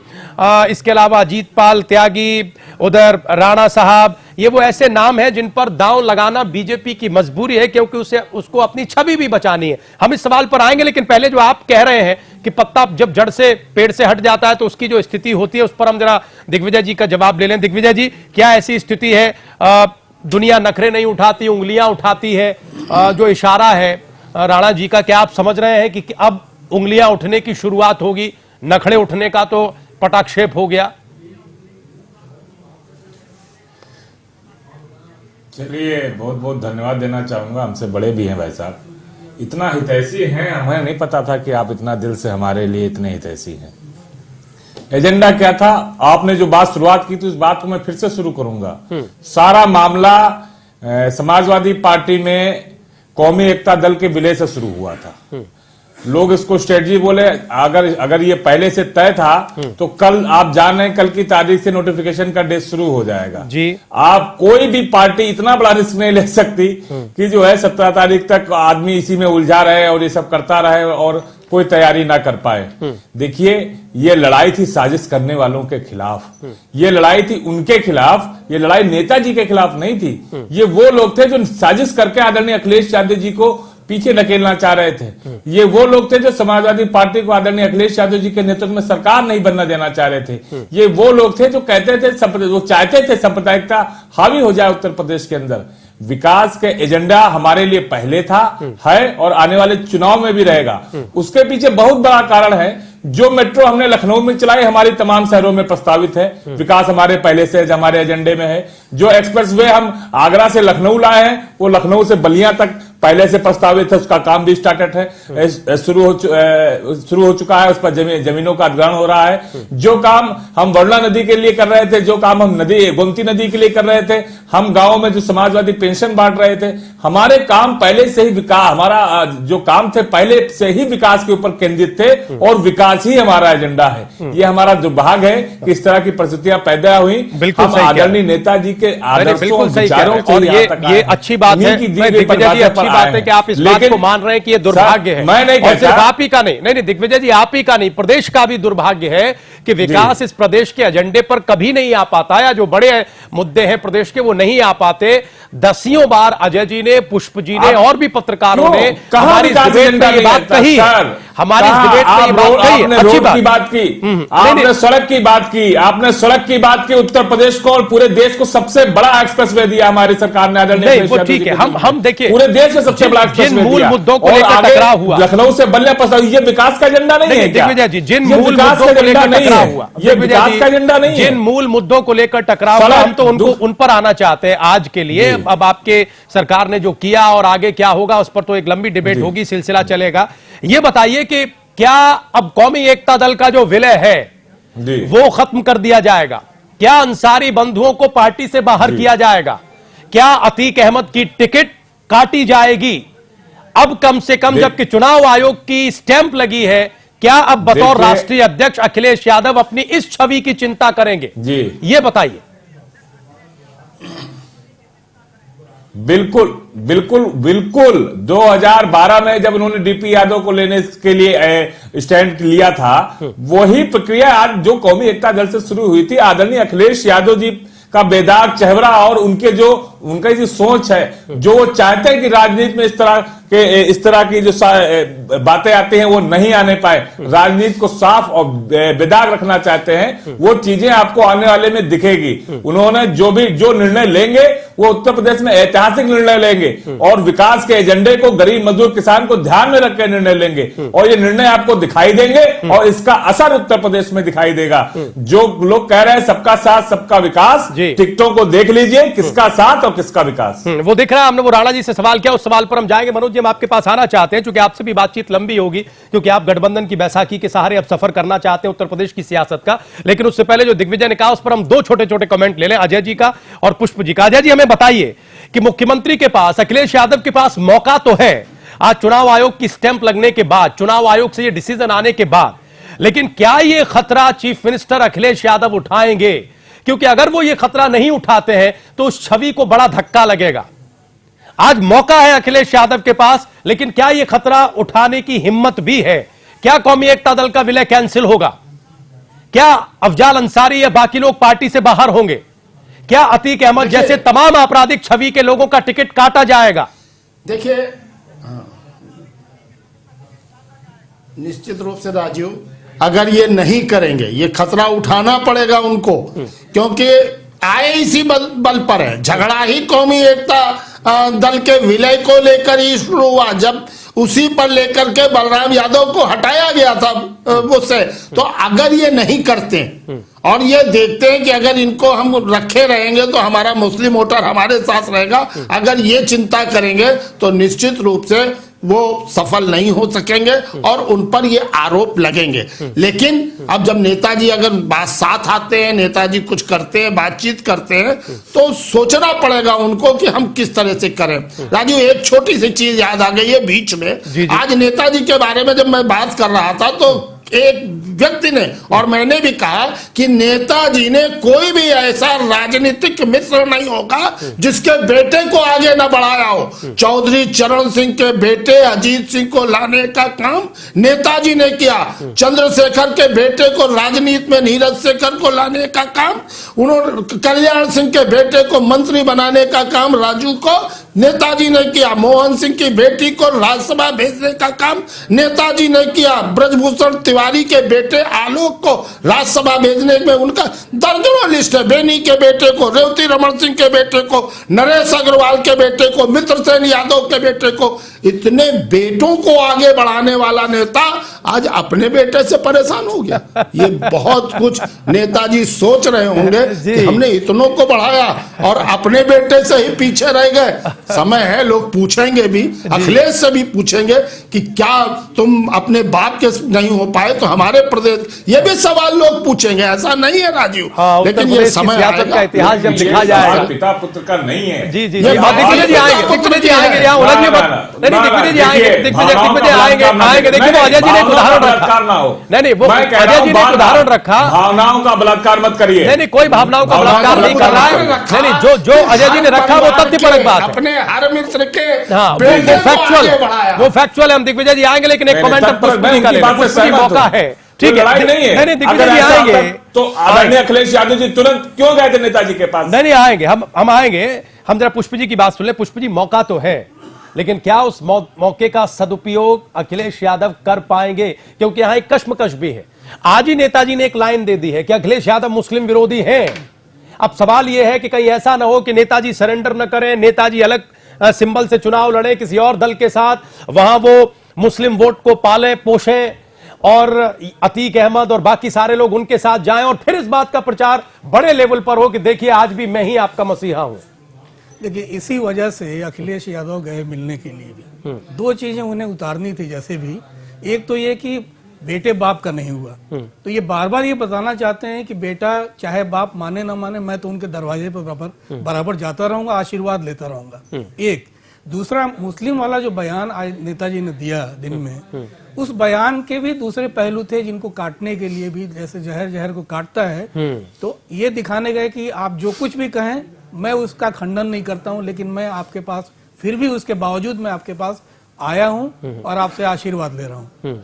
इसके अलावा अजीत पाल त्यागी, उधर राणा साहब, ये वो ऐसे नाम हैं जिन पर दांव लगाना बीजेपी की मजबूरी है, क्योंकि उसको अपनी छवि भी बचानी है। हम इस सवाल पर आएंगे, लेकिन पहले जो आप कह रहे हैं कि पत्ता जब जड़ से पेड़ से हट जाता है तो उसकी जो स्थिति होती है, उस पर हम जरा दिग्विजय जी का जवाब ले लें। दिग्विजय जी, क्या ऐसी स्थिति है? दुनिया नखरे नहीं उठाती, उंगलियां उठाती है। जो इशारा है राणा जी का, क्या आप समझ रहे हैं कि अब उंगलियां उठने की शुरुआत होगी? नखरे उठने का तो पटाक्षेप हो गया। चलिए, बहुत बहुत धन्यवाद देना चाहूंगा। हमसे बड़े भी हैं भाई साहब, इतना हितैषी हैं, हमें नहीं पता था कि आप इतना दिल से हमारे लिए इतने हितैषी हैं। एजेंडा क्या था? आपने जो बात शुरुआत की तो इस बात को मैं फिर से शुरू करूंगा। सारा मामला समाजवादी पार्टी में कौमी एकता दल के विलय से शुरू हुआ था। लोग इसको स्ट्रेटजी बोले। अगर ये पहले से तय था तो कल आप जान रहे हैं, कल की तारीख से नोटिफिकेशन का डेट शुरू हो जाएगा जी। आप कोई भी पार्टी इतना बड़ा रिस्क नहीं ले सकती कि जो है 17 तारीख तक आदमी इसी में उलझा रहे और ये सब करता रहे और कोई तैयारी ना कर पाए। देखिए, ये लड़ाई थी साजिश करने वालों के खिलाफ, ये लड़ाई थी उनके खिलाफ, ये लड़ाई नेताजी के खिलाफ नहीं थी। ये वो लोग थे जो साजिश करके आदरणीय अखिलेश यादव जी को पीछे धकेलना चाह रहे थे। ये वो लोग थे जो समाजवादी पार्टी को आदरणीय अखिलेश यादव जी के नेतृत्व में सरकार नहीं बनना देना चाह रहे थे। ये वो लोग थे जो कहते थे, वो चाहते थे सांप्रदायिकता हावी हो जाए उत्तर प्रदेश के अंदर। विकास के एजेंडा हमारे लिए पहले था, है और आने वाले चुनाव में भी रहेगा। उसके पीछे बहुत बड़ा कारण है। जो मेट्रो हमने लखनऊ में चलाई, हमारी तमाम शहरों में प्रस्तावित है। विकास हमारे पहले से हमारे एजेंडे में है। जो एक्सप्रेस वे हम आगरा से लखनऊ लाए हैं, वो लखनऊ से बलिया तक पहले से प्रस्तावित है, उसका काम भी स्टार्टेड है, शुरू हो चुका है। उस पर जमीनों का अधिग्रहण हो रहा है। जो काम हम वरुणा नदी के लिए कर रहे थे, जो काम हम गोमती नदी के लिए कर रहे थे, हम गांवों में जो समाजवादी पेंशन बांट रहे थे, हमारे काम पहले से ही विकास, हमारा जो काम थे पहले से ही विकास के ऊपर केंद्रित थे और विकास ही हमारा एजेंडा है। ये हमारा दुर्भाग्य है कि इस तरह की परिस्थितियां पैदा हुई। बिल्कुल हम आदरणीय नेताजी के आदर्शों और विचारों से ये अच्छी बात है, अच्छी बात है कि आप इस बात को मान रहे हैं कि ये दुर्भाग्य है। मैं नहीं कहता, सिर्फ आप ही का नहीं दिग्विजय जी, आप ही का नहीं, प्रदेश का भी दुर्भाग्य है कि विकास इस प्रदेश के एजेंडे पर कभी नहीं आ पाता, या जो बड़े मुद्दे हैं प्रदेश के वो नहीं आ पाते। दसियों बार अजय जी ने, पुष्प जी ने और भी पत्रकारों ने हमारी डिबेट में ये बात कही, हमारी डिबेट में ये बात कही। अच्छी बात की बात की, आपने सड़क की बात की, आपने सड़क की बात की। उत्तर प्रदेश को और पूरे देश को सबसे बड़ा एक्सप्रेसवे दिया हमारी सरकार ने। नहीं, ठीक है, हम देखिए पूरे देश में सबसे बड़ा जिन मूल मुद्दों को लेकर टकराव हुआ, लखनऊ से बल्ले पसा, ये विकास का एजेंडा नहीं है क्या? दिग्विजय जी, जिन मूल मुद्दों को लेकर टकराव हुआ, ये विकास का एजेंडा नहीं है। जिन मूल मुद्दों को लेकर टकराव हुआ, हम तो उन पर आना चाहते हैं आज के लिए। अब आपके सरकार ने जो किया और आगे क्या होगा उस पर तो एक लंबी डिबेट होगी, सिलसिला चलेगा। ये बताइए कि क्या अब कौमी एकता दल का जो विलय है वो खत्म कर दिया जाएगा? क्या अंसारी बंधुओं को पार्टी से बाहर किया जाएगा? क्या अतीक अहमद की टिकट काटी जाएगी? अब कम से कम जबकि चुनाव आयोग की स्टैंप लगी है, क्या अब बतौर राष्ट्रीय अध्यक्ष अखिलेश यादव अपनी इस छवि की चिंता करेंगे? ये बताइए। बिल्कुल बिल्कुल बिल्कुल। 2012 में जब उन्होंने डीपी यादव को लेने के लिए स्टैंड लिया था, वही प्रक्रिया आज जो कौमी एकता दल से शुरू हुई थी। आदरणीय अखिलेश यादव जी का बेदाग चेहरा और उनकी जो सोच है, जो वो चाहते हैं कि राजनीति में इस तरह की जो बातें आती हैं वो नहीं आने पाए, राजनीति को साफ और बेदाग रखना चाहते हैं, वो चीजें आपको आने वाले में दिखेगी। उन्होंने जो निर्णय लेंगे वो उत्तर प्रदेश में ऐतिहासिक निर्णय लेंगे और विकास के एजेंडे को गरीब मजदूर किसान को ध्यान में रखकर निर्णय लेंगे और ये निर्णय आपको दिखाई देंगे और इसका असर उत्तर प्रदेश में दिखाई देगा। जो लोग कह रहे हैं सबका साथ सबका विकास, टिकटों को देख लीजिए किसका साथ और किसका विकास वो दिख रहा है। हमने वो राणा जी से सवाल किया, उस सवाल पर हम जाएंगे। मनोज जी, हम आपके पास आना चाहते हैं क्योंकि आपसे भी बातचीत लंबी होगी, क्योंकि आप गठबंधन की बैसाखी के सहारे अब सफर करना चाहते हैं उत्तर प्रदेश की सियासत का। लेकिन उससे पहले जो दिग्विजय ने कहा उस पर हम दो छोटे छोटे कमेंट ले लें, अजय जी का और पुष्प जी का। अजय जी, हमें बताइए कि मुख्यमंत्री के पास, अखिलेश यादव के पास मौका तो है आज चुनाव आयोग की स्टैंप लगने के बाद, चुनाव आयोग से ये डिसीजन आने के बाद, लेकिन क्या ये खतरा चीफ मिनिस्टर अखिलेश यादव उठाएंगे? क्योंकि अगर वो ये खतरा नहीं उठाते हैं तो उस छवि को बड़ा धक्का लगेगा। आज मौका है अखिलेश यादव के पास, लेकिन क्या यह खतरा उठाने की हिम्मत भी है? क्या कौमी एकता दल का विलय कैंसिल होगा? क्या अफजाल अंसारी या बाकी लोग पार्टी से बाहर होंगे? क्या अतीक अहमद जैसे तमाम आपराधिक छवि के लोगों का टिकट काटा जाएगा? देखिए, निश्चित रूप से राजीव, अगर ये नहीं करेंगे, ये खतरा उठाना पड़ेगा उनको, क्योंकि आए इसी बल पर है। झगड़ा ही कौमी एकता दल के विलय को लेकर ही शुरू हुआ, जब उसी पर लेकर के बलराम यादव को हटाया गया था उससे। तो अगर ये नहीं करते और ये देखते हैं कि अगर इनको हम रखे रहेंगे तो हमारा मुस्लिम वोटर हमारे साथ रहेगा, अगर ये चिंता करेंगे तो निश्चित रूप से वो सफल नहीं हो सकेंगे और उन पर ये आरोप लगेंगे। लेकिन अब जब नेताजी अगर बात साथ आते हैं, नेताजी कुछ करते हैं, बातचीत करते हैं, तो सोचना पड़ेगा उनको कि हम किस तरह से करें। राजू, एक छोटी सी चीज याद आ गई है बीच में। आज नेताजी के बारे में जब मैं बात कर रहा था तो एक व्यक्ति ने और मैंने भी कहा कि नेताजी ने कोई भी ऐसा राजनीतिक मित्र नहीं होगा जिसके बेटे को आगे न बढ़ाया हो। चौधरी चरण सिंह के बेटे अजीत सिंह को लाने का काम नेताजी ने किया, चंद्रशेखर के बेटे को राजनीति में नीरज शेखर को लाने का काम उन्होंने, कल्याण सिंह के बेटे को मंत्री बनाने का काम राजू को नेताजी ने किया, मोहन सिंह की बेटी को राज्यसभा भेजने का काम नेताजी ने किया, ब्रजभूषण तिवारी के बेटे आलोक को राज्यसभा भेजने में उनका दर्जनों लिस्ट है। बेनी के बेटे को, रेवती रमन सिंह के बेटे को, नरेश अग्रवाल के बेटे को, मित्रसेन यादव के बेटे को, इतने बेटों को आगे बढ़ाने वाला नेता आज अपने बेटे से परेशान हो गया। ये बहुत कुछ नेताजी सोच रहे होंगे कि हमने इतनों को बढ़ाया और अपने बेटे से ही पीछे रह गए। समय है, लोग पूछेंगे भी, अखिलेश से भी पूछेंगे कि क्या तुम अपने बाप के नहीं हो पाए तो हमारे प्रदेश, ये भी सवाल लोग पूछेंगे। ऐसा नहीं है राजीव, लेकिन ये समय का इतिहास जब लिखा जाएगा, पिता पुत्र का नहीं है। जी जी, दिग्विजय जी आएंगे, दिग्विजय जी आएंगे, यहाँ उलझ में दिग्विजय जी आएंगे, दिग्विजय आएंगे। देखिए, अजय जी ने एक उदाहरण रखा, नहीं वो अजय जी ने एक उदाहरण रखा, भावनाओं का बलात्कार मत करिए। नहीं, कोई भावनाओं का बलात्कार नहीं कर रहा है। नहीं, जो अजय जी ने रखा वो तथ्यपरक बात है। अपने हर मित्र के वो फैक्चुअल है। हम दिग्विजय जी आएंगे, लेकिन एक कमेंट मौका है, ठीक है? नहीं, दिग्विजय जी आएंगे तो आदरणीय अखिलेश यादव जी तुरंत क्यों गए थे नेताजी के पास? नहीं आएंगे, हम आएंगे। हम जरा पुष्प जी की बात सुन ले। पुष्प जी, मौका तो है, लेकिन क्या उस मौके का सदुपयोग अखिलेश यादव कर पाएंगे? क्योंकि यहां एक कश्मकश भी है। आज ही नेताजी ने एक लाइन दे दी है कि अखिलेश यादव मुस्लिम विरोधी हैं। अब सवाल यह है कि कहीं ऐसा ना हो कि नेताजी सरेंडर न करें, नेताजी अलग सिंबल से चुनाव लड़े किसी और दल के साथ, वहां वो मुस्लिम वोट को पाले पोषे और अतीक अहमद और बाकी सारे लोग उनके साथ जाएं और फिर इस बात का प्रचार बड़े लेवल पर हो कि देखिए आज भी मैं ही आपका मसीहा हूं। देखिए, इसी वजह से अखिलेश यादव गए मिलने के लिए भी। दो चीजें उन्हें उतारनी थी। जैसे भी एक तो ये कि बेटे बाप का नहीं हुआ, तो ये बार बार ये बताना चाहते हैं कि बेटा चाहे बाप माने ना माने, मैं तो उनके दरवाजे पर बराबर जाता रहूंगा, आशीर्वाद लेता रहूंगा। एक दूसरा, मुस्लिम वाला जो बयान आज नेताजी ने दिया दिन में, उस बयान के भी दूसरे पहलू थे जिनको काटने के लिए भी, जैसे जहर को काटता है, तो ये दिखाने गए कि आप जो कुछ भी कहें मैं उसका खंडन नहीं करता हूं, लेकिन मैं आपके पास फिर भी उसके बावजूद मैं आपके पास आया हूं और आपसे आशीर्वाद ले रहा हूं।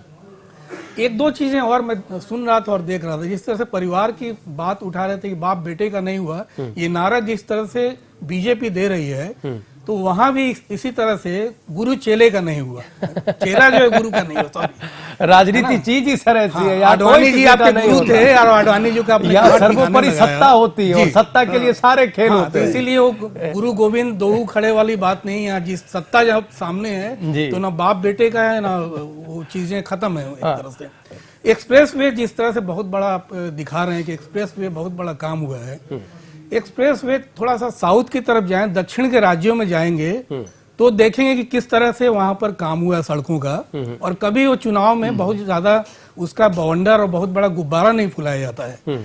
एक दो चीजें और मैं सुन रहा था और देख रहा था, जिस तरह से परिवार की बात उठा रहे थे कि बाप बेटे का नहीं हुआ, ये नारा जिस तरह से बीजेपी दे रही है, तो वहां भी इसी तरह से गुरु चेले का नहीं हुआ, चेला जो है गुरु का नहीं हुआ। सॉरी, राजनीति चीज ही सर ऐसी है। यहाँ आडवाणी कोई जी किसी का आपके नहीं गुरु होता। थे और आडवाणी जी का अपने यहाँ घाट सर्वोपरि ठिकाने लगाया। सत्ता होती है और जी, सत्ता के लिए सारे खेल हाँ, होते तो हैं। इसीलिए वो गुरु गोविंद दो खड़े वाली बात नहीं है। यहाँ जिस सत्ता जब सामने जी। है तो ना बाप बेटे का है ना वो चीजें खत्म है एक तरह से। एक्सप्रेस वे जिस तरह से बहुत बड़ा आप दिखा रहे हैं कि एक्सप्रेस वे बहुत बड़ा काम हुआ है। एक्सप्रेस वे थोड़ा सा साउथ की तरफ जाएं, दक्षिण के राज्यों में जाएंगे तो देखेंगे कि किस तरह से वहां पर काम हुआ है सड़कों का। और कभी वो चुनाव में बहुत ज्यादा उसका बवंडर और बहुत बड़ा गुब्बारा नहीं फुलाया जाता है।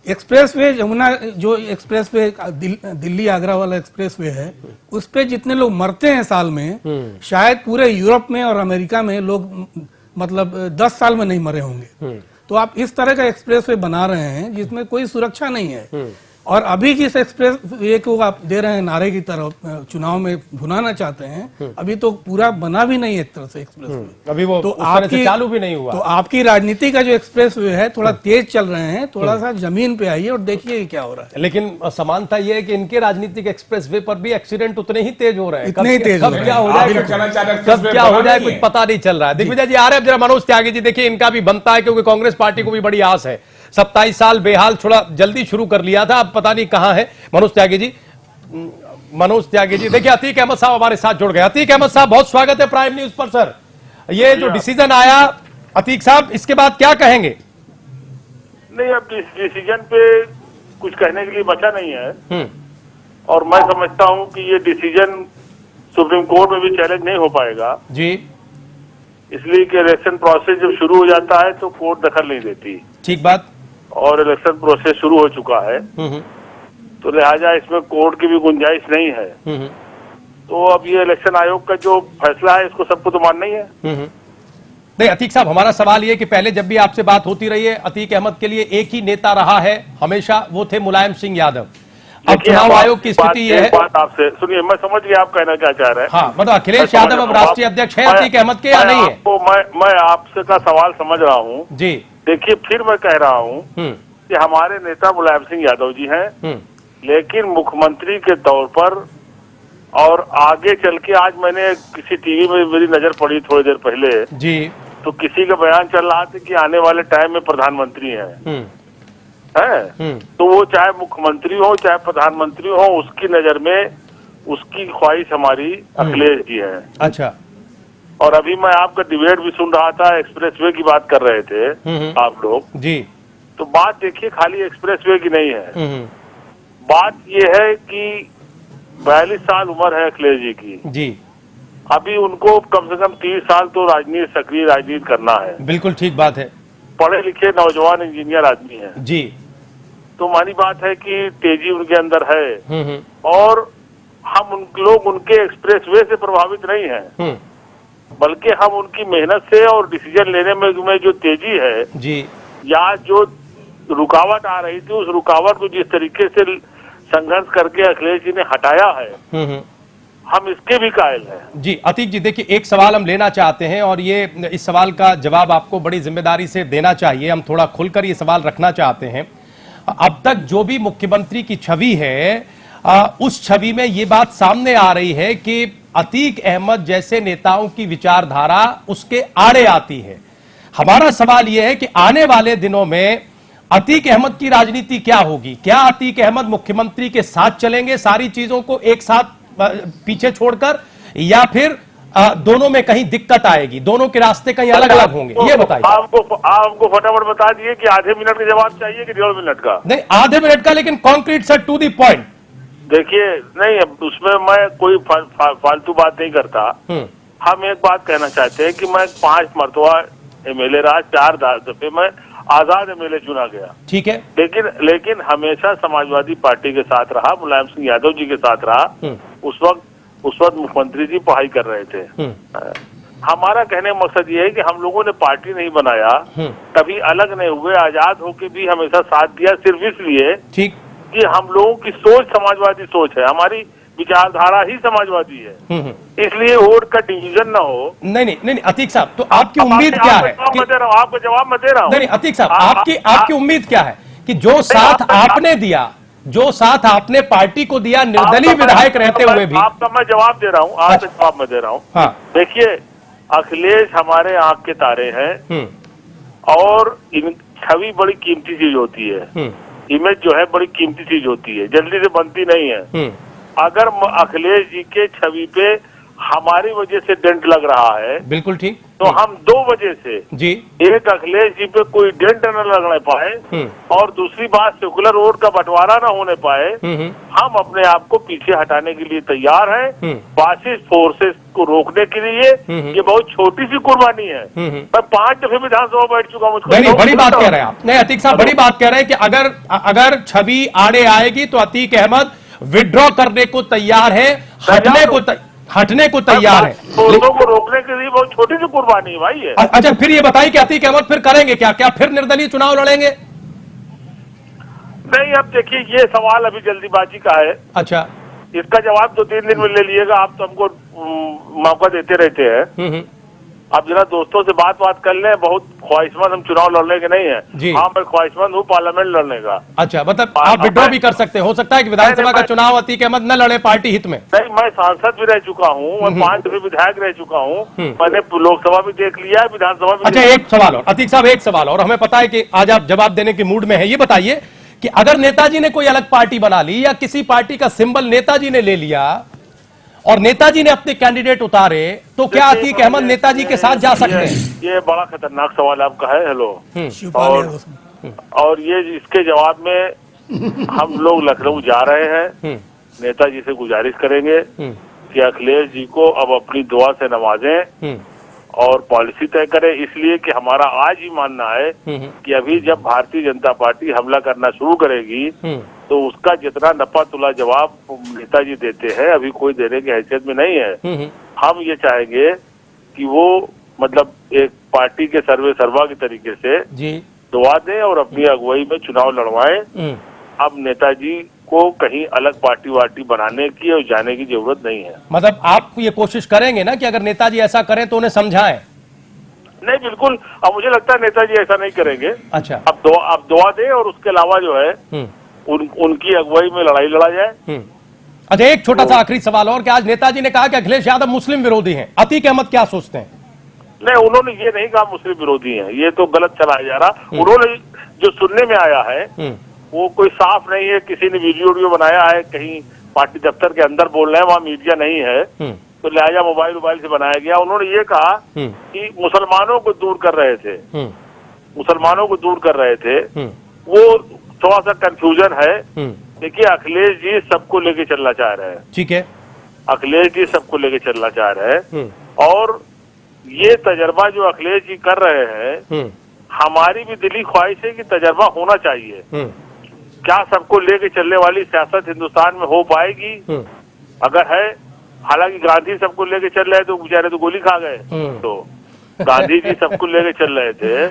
एक्सप्रेस वे यमुना जो एक्सप्रेस वे दिल्ली आगरा वाला एक्सप्रेस वे है, उस पे जितने लोग मरते हैं साल में, शायद पूरे यूरोप में और अमेरिका में लोग मतलब 10 साल में नहीं मरे होंगे। तो आप इस तरह का एक्सप्रेस वे बना रहे हैं जिसमें कोई सुरक्षा नहीं है। और अभी जिस एक्सप्रेस वे को आप दे रहे हैं नारे की तरफ, चुनाव में भुनाना चाहते हैं, अभी तो पूरा बना भी नहीं है एक तरह से एक्सप्रेस वे। अभी वो तो उस तरह से आपकी चालू भी नहीं हुआ। तो आपकी राजनीति का जो एक्सप्रेस वे है थोड़ा तेज चल रहे हैं, थोड़ा सा जमीन पे आइए और देखिए कि क्या हो रहा है। लेकिन समानता ये है कि इनके राजनीतिक एक्सप्रेस वे पर भी एक्सीडेंट उतने ही तेज हो रहे हैं। इतने ही तेज हो कब रहे हैं। क्या हो आप जाए, भी तो कहना चाह रहे हैं कब express क्या way हो बना जाए नहीं कुछ है। पता नहीं चल रहा है। दिग्विजय जी आ रहे हैं, जरा मनोज त्यागी जी देखिए, इनका भी बनता है क्योंकि कांग्रेस पार्टी को भी बड़ी आस है। 27 साल बेहाल थोड़ा जल्दी शुरू कर लिया था, अब पता नहीं कहां है मनोज त्यागी जी। देखिए अतीक अहमद साहब हमारे साथ जुड़ गए। अतीक अहमद साहब बहुत स्वागत है प्राइम न्यूज पर। सर ये जो डिसीजन आया अतीक साहब, इसके बाद क्या कहेंगे? नहीं, अब डिसीजन पे कुछ कहने के लिए बचा नहीं है। और मैं समझता हूं कि ये डिसीजन सुप्रीम कोर्ट में भी चैलेंज नहीं हो पाएगा जी, इसलिए कि इलेक्शन प्रोसेस जब शुरू हो जाता है तो कोर्ट दखल नहीं देती, ठीक बात। और इलेक्शन प्रोसेस शुरू हो चुका है तो लिहाजा इसमें कोर्ट की भी गुंजाइश नहीं है। तो अब ये इलेक्शन आयोग का जो फैसला है इसको सबको तो मानना ही है। नहीं अतीक साहब, हमारा सवाल ये कि पहले जब भी आपसे बात होती रही है, अतीक अहमद के लिए एक ही नेता रहा है हमेशा, वो थे मुलायम सिंह यादव। अब चुनाव आयोग की स्थिति ये है। बात आपसे सुनिए, मैं समझ गया आप कहना क्या चाह रहे हैं। हाँ, मतलब अखिलेश यादव अब राष्ट्रीय अध्यक्ष है अतीक अहमद के या नहीं है? मैं आपसे का सवाल समझ रहा हूँ जी। देखिए, फिर मैं कह रहा हूँ कि हमारे नेता मुलायम सिंह यादव जी हैं, लेकिन मुख्यमंत्री के तौर पर और आगे चल के, आज मैंने किसी टीवी में मेरी नजर पड़ी थोड़ी देर पहले जी, तो किसी का बयान चल रहा था कि आने वाले टाइम में प्रधानमंत्री हैं। तो वो चाहे मुख्यमंत्री हो चाहे प्रधानमंत्री हो, उसकी नजर में उसकी ख्वाहिश हमारी अखिलेश जी है। अच्छा। और अभी मैं आपका डिबेट भी सुन रहा था, एक्सप्रेसवे की बात कर रहे थे आप लोग जी। तो बात देखिए खाली एक्सप्रेसवे की नहीं है, बात ये है कि 42 साल उम्र है अखिलेश जी की जी। अभी उनको कम से कम 30 साल तो राजनीति, सक्रिय राजनीति करना है। बिल्कुल ठीक बात है। पढ़े लिखे नौजवान इंजीनियर आदमी है जी। तो मानी बात है कि तेजी उनके अंदर है। और हम लोग उनके एक्सप्रेसवे से प्रभावित नहीं है, बल्कि हम उनकी मेहनत से और डिसीजन लेने में जो तेजी है जी, या जो रुकावट आ रही थी, उस रुकावट को जिस तरीके से संघर्ष करके अखिलेश जी ने हटाया है, हम इसके भी कायल हैं। जी अतीक जी, देखिए एक सवाल हम लेना चाहते हैं और ये इस सवाल का जवाब आपको बड़ी जिम्मेदारी से देना चाहिए। हम थोड़ा खुलकर ये सवाल रखना चाहते हैं। अब तक जो भी मुख्यमंत्री की छवि है, उस छवि में ये बात सामने आ रही है कि अतीक अहमद जैसे नेताओं की विचारधारा उसके आड़े आती है। हमारा सवाल यह है कि आने वाले दिनों में अतीक अहमद की राजनीति क्या होगी? क्या अतीक अहमद मुख्यमंत्री के साथ चलेंगे सारी चीजों को एक साथ पीछे छोड़कर, या फिर दोनों में कहीं दिक्कत आएगी, दोनों के रास्ते कहीं अलग अलग होंगे? ये बताइए। आपको फटाफट बता दिए कि आधे मिनट का जवाब चाहिए कि 1.5 मिनट का? नहीं, आधे मिनट का, लेकिन concrete sir, to the point. देखिए, नहीं उसमें मैं कोई फालतू बात नहीं करता। हम एक बात कहना चाहते हैं कि मैं 5 मरतबा एमएलए रहा, 4 दफे मैं आजाद एमएलए चुना गया, ठीक है। लेकिन हमेशा समाजवादी पार्टी के साथ रहा, मुलायम सिंह यादव जी के साथ रहा। उस वक्त मुख्यमंत्री जी पढ़ाई कर रहे थे। हमारा कहने का मकसद ये है कि हम लोगों ने पार्टी नहीं बनाया, कभी अलग नहीं हुए, आजाद होके भी हमेशा साथ दिया, सिर्फ इसलिए ठीक कि हम लोगों की सोच समाजवादी सोच है, हमारी विचारधारा ही समाजवादी है, इसलिए वोट का डिवीजन ना हो। नहीं अतीक साहब, तो आपकी उम्मीद क्या है? आपको जवाब मैं दे रहा हूँ। नहीं अतीक साहब, आपकी उम्मीद क्या है कि जो साथ आपने दिया, जो साथ आपने पार्टी को दिया निर्दलीय विधायक रहते हुए भी। आपका मैं जवाब दे रहा हूँ, आपका जवाब मैं दे रहा हूँ। हाँ। देखिए, अखिलेश हमारे आंख के तारे हैं और इन छवि बड़ी कीमती चीज होती है। इमेज जो है बड़ी कीमती चीज होती है, जल्दी से बनती नहीं है। अगर अखिलेश जी के छवि पे हमारी वजह से डेंट लग रहा है, बिल्कुल ठीक, तो हम दो वजह से जी, एक अखिलेश जी पे कोई डेंट न लगने पाए और दूसरी बात सेकुलर वोट का बंटवारा न होने पाए, हम अपने आप को पीछे हटाने के लिए तैयार हैं। फासिस्ट फोर्सेस को रोकने के लिए ये बहुत छोटी सी कुर्बानी है। मैं 5 दफे विधानसभा बैठ चुका हूँ। नहीं, बड़ी बात कह रहे हैं आप। नहीं अतीक साहब, बड़ी बात कह रहे हैं कि अगर छवि आड़े आएगी तो अतीक अहमद विड्रॉ करने को तैयार है, हटने को तैयार है। फोर्सों को रोकने के लिए बहुत छोटी सी कुर्बानी है भाई है। अच्छा, फिर ये बताइए कि अतीक अहमद फिर करेंगे क्या फिर निर्दलीय चुनाव लड़ेंगे? नहीं, अब देखिए, ये सवाल अभी जल्दीबाजी का है। अच्छा, इसका जवाब 2-3 दिन में ले लीजिएगा। आप तो हमको मौका देते रहते हैं। आप जरा दोस्तों से बात कर लें। बहुत ख्वाहिशमंद हम चुनाव लड़ने के नहीं है। हाँ, मैं ख्वाहिशमंद हूँ पार्लियामेंट लड़ने का। अच्छा, मतलब आप विड्रॉ भी कर सकते हो सकता है कि विधानसभा का चुनाव अतीक अहमद न लड़े पार्टी हित में। नहीं, मैं सांसद भी रह चुका हूँ, मैं 5 दफे विधायक रह चुका हूँ, मैंने लोकसभा भी देख लिया है, विधानसभा भी। अच्छा, एक सवाल और अतीक साहब, एक सवाल और, हमें पता है कि आज आप जवाब देने के मूड में है। ये बताइए कि अगर नेताजी ने कोई अलग पार्टी बना ली या किसी पार्टी का सिंबल नेताजी ने ले लिया और नेताजी ने अपने कैंडिडेट उतारे, तो क्या अतीक अहमद नेताजी के साथ जा सकते हैं? ये बड़ा खतरनाक सवाल आपका है। हेलो, शिवपाल और ये इसके जवाब में हम लोग लखनऊ जा रहे हैं। नेताजी से गुजारिश करेंगे कि अखिलेश जी को अब अपनी दुआ से नवाजें और पॉलिसी तय करें। इसलिए कि हमारा आज ही मानना है कि अभी जब भारतीय जनता पार्टी हमला करना शुरू करेगी तो उसका जितना नपा तुला जवाब नेताजी देते हैं, अभी कोई देने की हैसियत में नहीं है। हम ये चाहेंगे कि वो मतलब एक पार्टी के सर्वा के तरीके से दुआ दें और अपनी अगुवाई में चुनाव लड़वाएं। अब नेताजी को कहीं अलग पार्टी वार्टी बनाने की और जाने की जरूरत नहीं है। मतलब आप ये कोशिश करेंगे ना कि अगर नेताजी ऐसा करें तो उन्हें समझाएं? नहीं, बिल्कुल। अब मुझे लगता है नेताजी ऐसा नहीं करेंगे। अच्छा, अब दुआ दें और उसके अलावा जो है उनकी अगुवाई में लड़ाई लड़ा जाए। अच्छा, एक छोटा सा आखिरी सवाल और, कि आज नेताजी ने कहा कि अखिलेश यादव मुस्लिम विरोधी हैं, अतीक अहमद क्या सोचते हैं? नहीं, उन्होंने ये नहीं कहा मुस्लिम विरोधी हैं, ये तो गलत चलाया जा रहा। उन्होंने जो सुनने में आया है वो कोई साफ नहीं है। किसी ने वीडियो बनाया है, कहीं पार्टी दफ्तर के अंदर बोल रहे हैं, वहाँ मीडिया नहीं है, तो लिहाजा मोबाइल से बनाया गया। उन्होंने ये कहा कि मुसलमानों को दूर कर रहे थे, मुसलमानों को दूर कर रहे थे। वो थोड़ा सा कंफ्यूजन है। देखिए, अखिलेश जी सबको लेके चलना चाह रहे हैं। ठीक है, अखिलेश जी सबको लेके चलना चाह रहे हैं और ये तजर्बा जो अखिलेश जी कर रहे हैं, हमारी भी दिली ख्वाहिश है कि तजर्बा होना चाहिए। क्या सबको लेके चलने वाली सियासत हिंदुस्तान में हो पाएगी? अगर है, हालांकि गांधी सबको लेके चल रहे तो बेचारे तो गोली खा गए, तो गांधी जी सबको लेके चल रहे थे।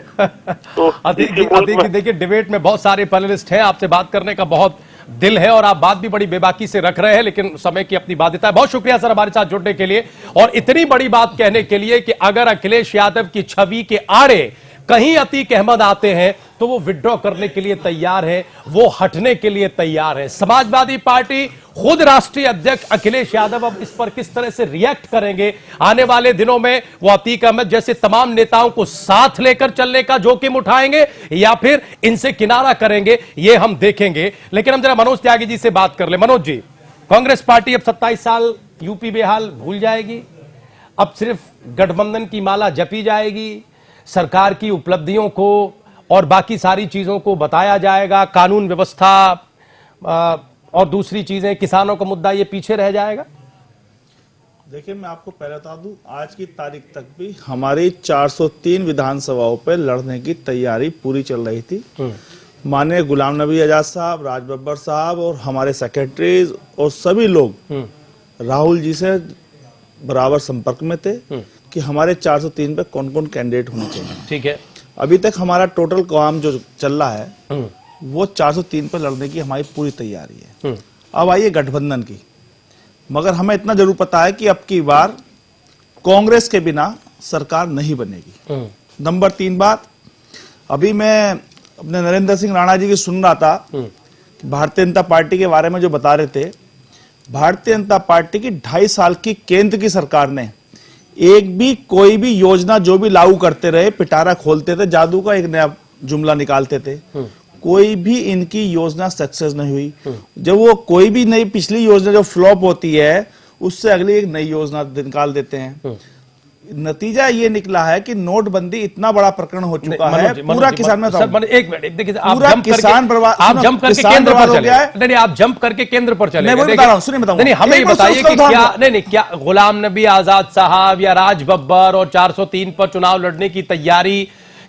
तो देखिए, डिबेट में बहुत सारे पैनलिस्ट हैं, आपसे बात करने का बहुत दिल है और आप बात भी बड़ी बेबाकी से रख रहे हैं, लेकिन समय की अपनी बाध्यता है। बहुत शुक्रिया सर हमारे साथ जुड़ने के लिए और इतनी बड़ी बात कहने के लिए कि अगर अखिलेश यादव की छवि के आड़े कहीं अतीक अहमद आते हैं तो वो विड्रॉ करने के लिए तैयार है, वो हटने के लिए तैयार है। समाजवादी पार्टी खुद राष्ट्रीय अध्यक्ष अखिलेश यादव अब इस पर किस तरह से रिएक्ट करेंगे, आने वाले दिनों में वो अतीक अहमद जैसे तमाम नेताओं को साथ लेकर चलने का जोखिम उठाएंगे या फिर इनसे किनारा करेंगे, ये हम देखेंगे। लेकिन हम जरा मनोज त्यागी जी से बात कर ले। मनोज जी, कांग्रेस पार्टी अब 27 साल यूपी बेहाल भूल जाएगी, अब सिर्फ गठबंधन की माला जपी जाएगी, सरकार की उपलब्धियों को और बाकी सारी चीजों को बताया जाएगा, कानून व्यवस्था और दूसरी चीजें, किसानों का मुद्दा ये पीछे रह जाएगा? देखिए, मैं आपको पहले बता दूं, आज की तारीख तक भी हमारी 403 विधानसभाओं पर लड़ने की तैयारी पूरी चल रही थी। माननीय गुलाम नबी आजाद साहब, राज बब्बर साहब और हमारे सेक्रेटरीज और सभी लोग राहुल जी से बराबर संपर्क में थे कि हमारे 403 पे कौन कौन कैंडिडेट होने चाहिए। ठीक है, अभी तक हमारा टोटल काम जो चल रहा है वो 403 पर लड़ने की हमारी पूरी तैयारी है। अब आइए गठबंधन की, मगर हमें इतना जरूर पता है कि अब की बार कांग्रेस के बिना सरकार नहीं बनेगी। नंबर 3 बात, अभी मैं अपने नरेंद्र सिंह राणा जी की सुन रहा था भारतीय जनता पार्टी के बारे में जो बता रहे थे, भारतीय जनता पार्टी की 2.5 साल की केंद्र की सरकार ने एक भी कोई भी योजना जो भी लागू करते रहे, पिटारा खोलते थे, जादू का एक नया जुमला निकालते थे, कोई भी इनकी योजना सक्सेस नहीं हुई। जब वो कोई भी नई पिछली योजना जो फ्लॉप होती है उससे अगली एक नई योजना निकाल देते हैं। नतीजा ये निकला है कि नोटबंदी इतना बड़ा प्रकरण हो चुका है, पूरा किसान में एक मिनट देखिए, आप पूरा जंप किसान बर्बाद, आप जंप करके किसान केंद्र बर्बाद पर हो चले गया है। नहीं, आप जंप करके केंद्र पर चले मैं वही बता रहा हूं, सुनिए बताऊंगा। नहीं, हमें ये एक बार बताइए उसका कि उदाहरण क्या नहीं क्या गुलाम नबी आजाद साहब या राज बब्बर और 403 पर चुनाव लड़ने की तैयारी,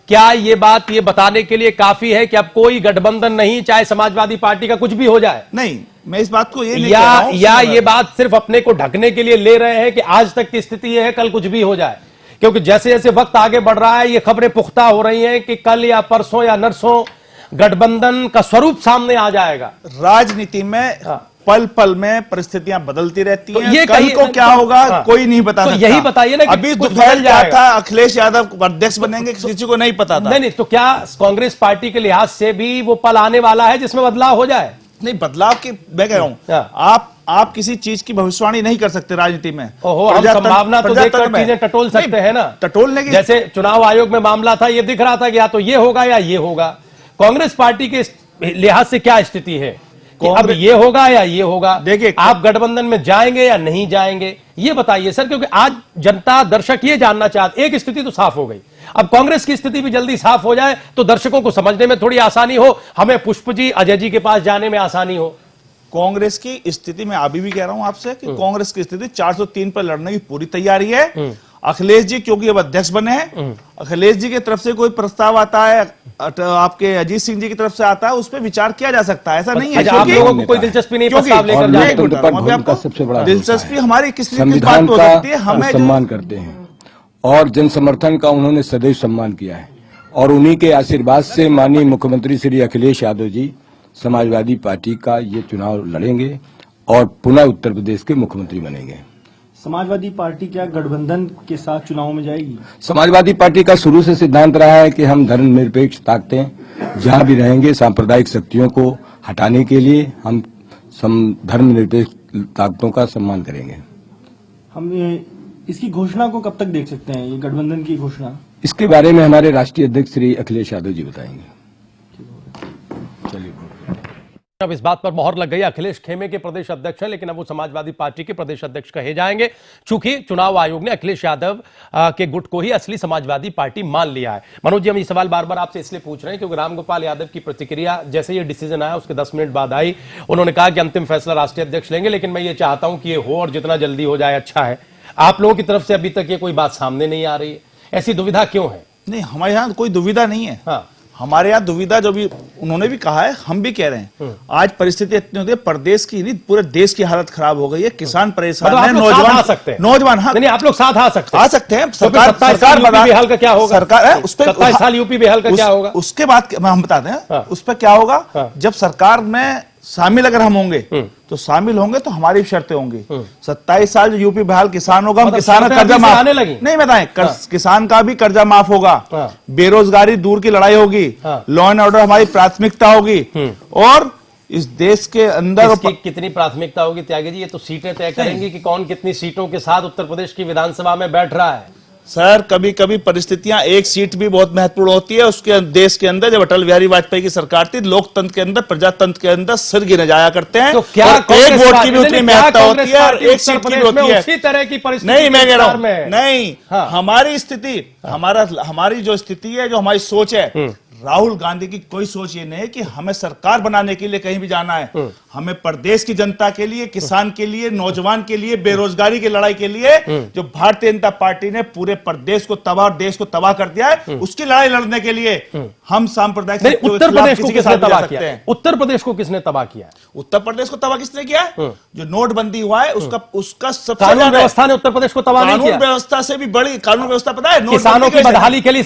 क्या ये बात ये बताने के लिए काफी है कि अब कोई गठबंधन नहीं, चाहे समाजवादी पार्टी का कुछ भी हो जाए? नहीं, मैं इस बात को ये नहीं कह रहा हूं, या ये बात सिर्फ अपने को ढकने के लिए ले रहे हैं कि आज तक की स्थिति ये है, कल कुछ भी हो जाए? क्योंकि जैसे जैसे वक्त आगे बढ़ रहा है ये खबरें पुख्ता हो रही हैं कि कल या परसों या नरसों गठबंधन का स्वरूप सामने आ जाएगा। राजनीति में पल पल में परिस्थितियां बदलती रहती हैं। ये कल को क्या होगा कोई नहीं बता सकता। यही बताइए ना कि अभी कुछ दोपहर बदल क्या जाएगा। था, अखिलेश यादव अध्यक्ष बनेंगे, किसी को नहीं पता था। नहीं, तो क्या कांग्रेस पार्टी के लिहाज से भी वो पल आने वाला है जिसमें बदलाव हो जाए? नहीं, बदलाव की मैं कह रहा हूं, आप किसी चीज की भविष्यवाणी नहीं कर सकते राजनीति में। ओहो, हम संभावना तो देखकर चीजें टटोल सकते हैं ना। टटोलने की जैसे चुनाव आयोग में मामला था, ये दिख रहा था कि या तो ये होगा या ये होगा। कांग्रेस पार्टी के लिहाज से क्या स्थिति है कि अब ये होगा या ये होगा? देखिए, आप गठबंधन में जाएंगे या नहीं जाएंगे, ये बताइए सर, क्योंकि आज जनता दर्शक ये जानना चाहते। एक स्थिति तो साफ हो गई, अब कांग्रेस की स्थिति भी जल्दी साफ हो जाए तो दर्शकों को समझने में थोड़ी आसानी हो, हमें पुष्प जी अजय जी के पास जाने में आसानी हो। कांग्रेस की स्थिति में अभी भी कह रहा हूं आपसे कि कांग्रेस की स्थिति 403 पर लड़ने की पूरी तैयारी है। अखिलेश जी क्योंकि अब अध्यक्ष बने हैं, अखिलेश जी की तरफ से कोई प्रस्ताव आता है, आपके अजीत सिंह जी की तरफ से आता है, उस पर विचार किया जा सकता है। ऐसा नहीं है आप लोगों को कोई दिलचस्पी नहीं प्रस्ताव लेकर जाए? सबसे बड़ा दिलचस्पी हमारी किस संविधान हो सकती है, का हमें सम्मान करते हैं और जन समर्थन का उन्होंने सदैव सम्मान किया है, और उन्हीं के आशीर्वाद से माननीय मुख्यमंत्री श्री अखिलेश यादव जी समाजवादी पार्टी का ये चुनाव लड़ेंगे और पुनः उत्तर प्रदेश के मुख्यमंत्री बनेंगे। समाजवादी पार्टी क्या गठबंधन के साथ चुनाव में जाएगी? समाजवादी पार्टी का शुरू से सिद्धांत रहा है कि हम धर्मनिरपेक्ष ताकतें जहां भी रहेंगे, सांप्रदायिक शक्तियों को हटाने के लिए हम धर्मनिरपेक्ष ताकतों का सम्मान करेंगे। हम इसकी घोषणा को कब तक देख सकते हैं, ये गठबंधन की घोषणा? इसके बारे में हमारे राष्ट्रीय अध्यक्ष श्री अखिलेश यादव जी बताएंगे। चलिए, अब इस बात पर मोहर लग गई। अखिलेश खेमे के प्रदेश अध्यक्ष हैं, लेकिन अब वो समाजवादी पार्टी के प्रदेश अध्यक्ष कहे जाएंगे, चूंकि चुनाव आयोग ने अखिलेश यादव के गुट को ही असली समाजवादी पार्टी मान लिया है। मनोज जी, हम ये सवाल बार बार आपसे इसलिए पूछ रहे हैं क्योंकि रामगोपाल यादव की प्रतिक्रिया जैसे ये डिसीजन आया उसके 10 मिनट बाद आई। उन्होंने कहा कि अंतिम फैसला राष्ट्रीय अध्यक्ष लेंगे, लेकिन मैं ये चाहता हूं कि ये हो और जितना जल्दी हो जाए अच्छा है। आप लोगों की तरफ से अभी तक ये कोई बात सामने नहीं आ रही है, ऐसी दुविधा क्यों है? नहीं, हमारे यहाँ कोई दुविधा नहीं है। हमारे यहाँ दुविधा जो भी उन्होंने भी कहा है, हम भी कह रहे हैं, आज परिस्थिति इतनी होती है, प्रदेश की नहीं पूरे देश की हालत खराब हो गई है, किसान परेशान है, नौजवान हाँ, नहीं, आप लोग साथ आ सकते हैं। सरकार बिहार का क्या होगा? सरकार है उस पर 27 साल यूपी बिहार का क्या होगा? उसके बाद हम बताते हैं उस पर क्या होगा। जब सरकार में शामिल अगर हम होंगे तो शामिल होंगे तो हमारी शर्तें होंगी। 27 साल जो यूपी बिहार किसान होगा, हम किसान का कर्जा माफ नहीं बताएं, किसान का भी कर्जा माफ होगा, बेरोजगारी दूर की लड़ाई होगी, लॉ एंड ऑर्डर हमारी प्राथमिकता होगी, और इस देश के अंदर कितनी प्राथमिकता होगी त्यागी जी? ये तो सीटें तय करेंगी कि कौन कितनी सीटों के साथ उत्तर प्रदेश की विधानसभा में बैठ रहा है। सर, कभी कभी परिस्थितियां, एक सीट भी बहुत महत्वपूर्ण होती है। उसके देश के अंदर जब अटल बिहारी वाजपेयी की सरकार थी, लोकतंत्र के अंदर, प्रजातंत्र के अंदर सिर गिने जाया करते हैं। तो क्या एक वोट की भी उतनी महत्ता होती है और एक सीट की भी होती है। उसी तरह की परिस्थिति नहीं, मैं कह रहा हूं नहीं, हमारी स्थिति, हमारी जो स्थिति है, जो हमारी सोच है, राहुल गांधी की कोई सोच ये नहीं है कि हमें सरकार बनाने के लिए कहीं भी जाना है। हमें प्रदेश की जनता के लिए, किसान के लिए, नौजवान के लिए, बेरोजगारी की लड़ाई के लिए, जो भारतीय जनता पार्टी ने पूरे प्रदेश को तबाह और देश को तबाह कर दिया है, उसकी लड़ाई लड़ने के लिए हम सांप्रदायिक उत्तर प्रदेश को किसने तबाह किया? उत्तर प्रदेश को किसने तबाह किया? उत्तर प्रदेश को तबाह किसने किया? जो नोटबंदी हुआ है उसका सबसे कानून व्यवस्था ने उत्तर प्रदेश को तबाह नहीं किया। कानून व्यवस्था से भी बड़ी कानून व्यवस्था पता है, किसानों की बदहाली के लिए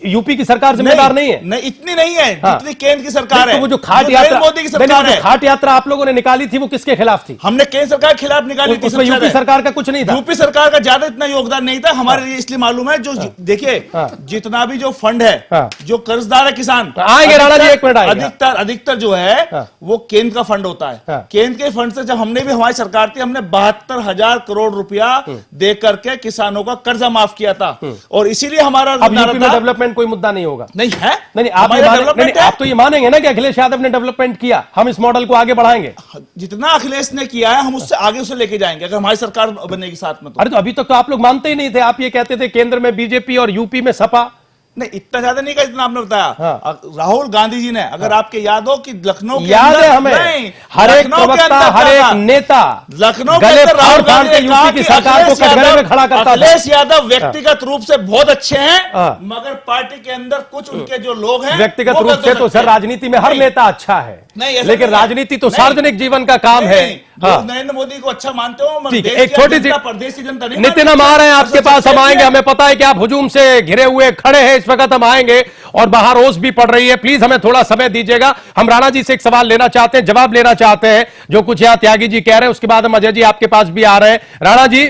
यूपी की सरकार जिम्मेदार नहीं है। इतनी नहीं है जितनी केंद्र की सरकार है, वो जो खाट यात्रा, मोदी की सरकार है। खाट यात्रा आप लोगों ने निकाली थी वो किसके खिलाफ थी? हमने केंद्र सरकार के खिलाफ निकाली थी। उसमें यूपी सरकार का कुछ नहीं था। यूपी सरकार का ज्यादा इतना योगदान नहीं था हमारे लिए, इसलिए मालूम है। जो देखिए जितना भी जो फंड है, जो कर्जदार है किसान, आएंगे राणा जी, एक मिनट आएंगे। अधिकतर जो है वो केंद्र का फंड होता है। केंद्र के फंड से जब हमने भी, हमारी सरकार थी, हमने 72,000 करोड़ रुपया दे करके किसानों का कर्जा माफ किया था। और इसीलिए हमारा डेवलपमेंट कोई मुद्दा नहीं होगा। नहीं है, नहीं आप तो ये मानेंगे ना कि अखिलेश यादव ने डेवलपमेंट किया, हम इस मॉडल को आगे बढ़ाएंगे। जितना अखिलेश ने किया है हम उससे आगे उसे लेके जाएंगे अगर हमारी सरकार बनेगी साथ में। अरे तो अभी तक तो आप लोग मानते ही नहीं थे, आप ये कहते थे केंद्र में बीजेपी और यूपी में सपा। नहीं, इतना ज्यादा नहीं कहा जितना आपने बताया। राहुल गांधी जी ने, अगर आपके याद हो कि लखनऊ के याद अंदर, है हमें, हर एक प्रवक्ता, हर एक नेता लखनऊ के अंदर राहुल गांधी ने कहा की सरकार को कटघरे में खड़ा करता था। अखिलेश यादव व्यक्तिगत रूप से बहुत अच्छे हैं, मगर पार्टी के अंदर कुछ उनके जो लोग हैं व्यक्तिगत रूप से तो सर राजनीति में हर नेता अच्छा है, लेकिन राजनीति तो सार्वजनिक जीवन का काम है। नरेंद्र मोदी को अच्छा मानते हो, एक छोटी सी प्रदेश की जनता नहीं। नितिन हम आ रहे हैं आपके पास, हम आएंगे, हमें पता है कि आप हुजूम से घिरे हुए खड़े हैं इस वक्त, हम आएंगे और बाहर ओस भी पड़ रही है, प्लीज हमें थोड़ा समय दीजिएगा। हम राणा जी से एक सवाल लेना चाहते हैं, जवाब लेना चाहते हैं जो कुछ यहां त्यागी जी कह रहे हैं, उसके बाद हम अजय जी आपके पास भी आ रहे हैं। राणा जी,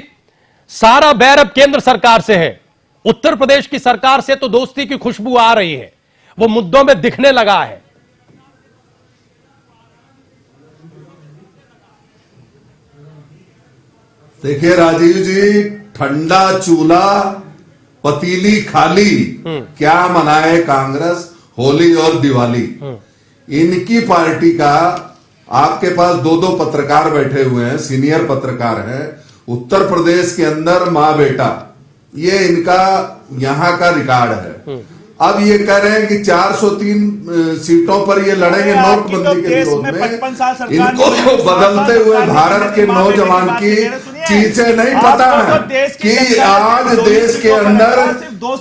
सारा बैर अब केंद्र सरकार से है, उत्तर प्रदेश की सरकार से तो दोस्ती की खुशबू आ रही है, वो मुद्दों में दिखने लगा है। देखिए राजीव जी, ठंडा चूल्हा पतीली खाली, क्या मनाए कांग्रेस होली और दिवाली। इनकी पार्टी का, आपके पास दो पत्रकार बैठे हुए हैं, सीनियर पत्रकार हैं उत्तर प्रदेश के अंदर, मां बेटा, ये इनका यहां का रिकॉर्ड है। अब ये कह रहे हैं कि 403 सीटों पर ये लड़ेंगे नोटबंदी के विरोध में। इनको बदलते हुए भारत के नौजवान की चीजें नहीं पता है कि आज देश के अंदर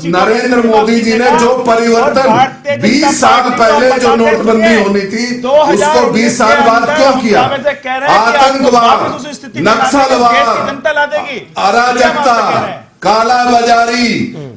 नरेंद्र मोदी जी ने जो परिवर्तन 20 साल पहले जो नोटबंदी होनी थी उसको 20 साल बाद क्यों किया। आतंकवाद, नक्सलवाद, अराजकता, काला बाजारी,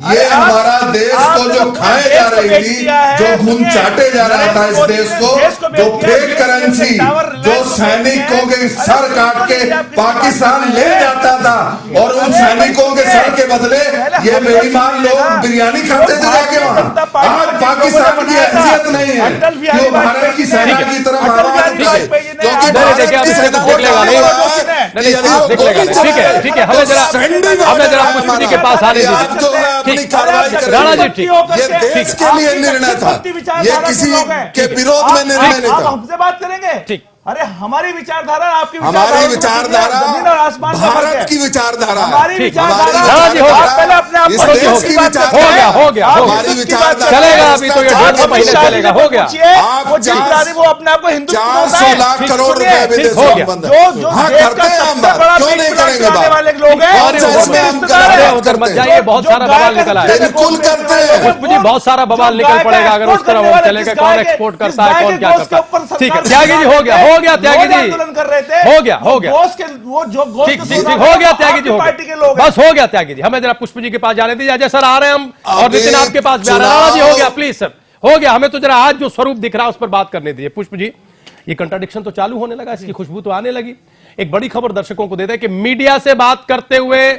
ये हमारा देश को जो खाए जा रही थी, जो खून चाटे जा रहा था इस देश को, जो फेक करेंसी, जो सैनिकों के सर काट के पाकिस्तान ले जाता था और उन सैनिकों के सर के बदले ये बेईमान लोग बिरयानी खाते थे जाके वहां। आज पाकिस्तान की हैसियत नहीं है क्यों भारत की सेना की तरफ आवाज उठाए, क्योंकि भारत की सेना ठीक है, हमें जरा जी के पास आने दीजिए। राणा जी, ठीक, ये देश के लिए निर्णय था, ये किसी के विरोध में निर्णय नहीं था। हमसे बात करेंगे, ठीक। अरे हमारी विचारधारा, आपकी हमारी विचारधारा, जमीन और आसमान का फर्क है। भारत की विचारधारा, हमारी विचारधारा, पहले अपने आप इस देश की विचारधारा, हो गया, हमारी विचारधारा चलेगा, अभी तो ये 1.5 महीने चलेगा, हो गया। आप वो अपने आप को हिंदू 400 लाख करोड़ रुपए विदेश संबंध करते हैं, हम क्यों नहीं करेंगे वाले लोग हैं, उधर मत जाइए, बहुत सारा बवाल निकला है, बिल्कुल करते हैं। पुष्प जी, बहुत सारा बवाल निकल पड़ेगा अगर उस तरह चलेगा, कौन एक्सपोर्ट करता है, कौन क्या करता है। ठीक है त्यागी जी, हो गया त्यागी जी, आंदोलन कर रहे थे, हो गया वो जो ठीक, हो गया त्यागी जी, पार्टी के लोग, बस हो गया त्यागी जी। हमें जरा पुष्प जी के पास जाने दीजिए, अजय सर आ रहे हैं हम, और नितिन आपके पास भी आ रहे हैं। राणा जी, हो गया प्लीज सर, हो गया, हमें तो जरा आज जो स्वरूप दिख रहा है उस पर बात करने दीजिए। पुष्प जी, ये कंट्राडिक्शन तो चालू होने लगा, इसकी खुशबू तो आने लगी। एक बड़ी खबर दर्शकों को दे दें कि मीडिया से बात करते हुए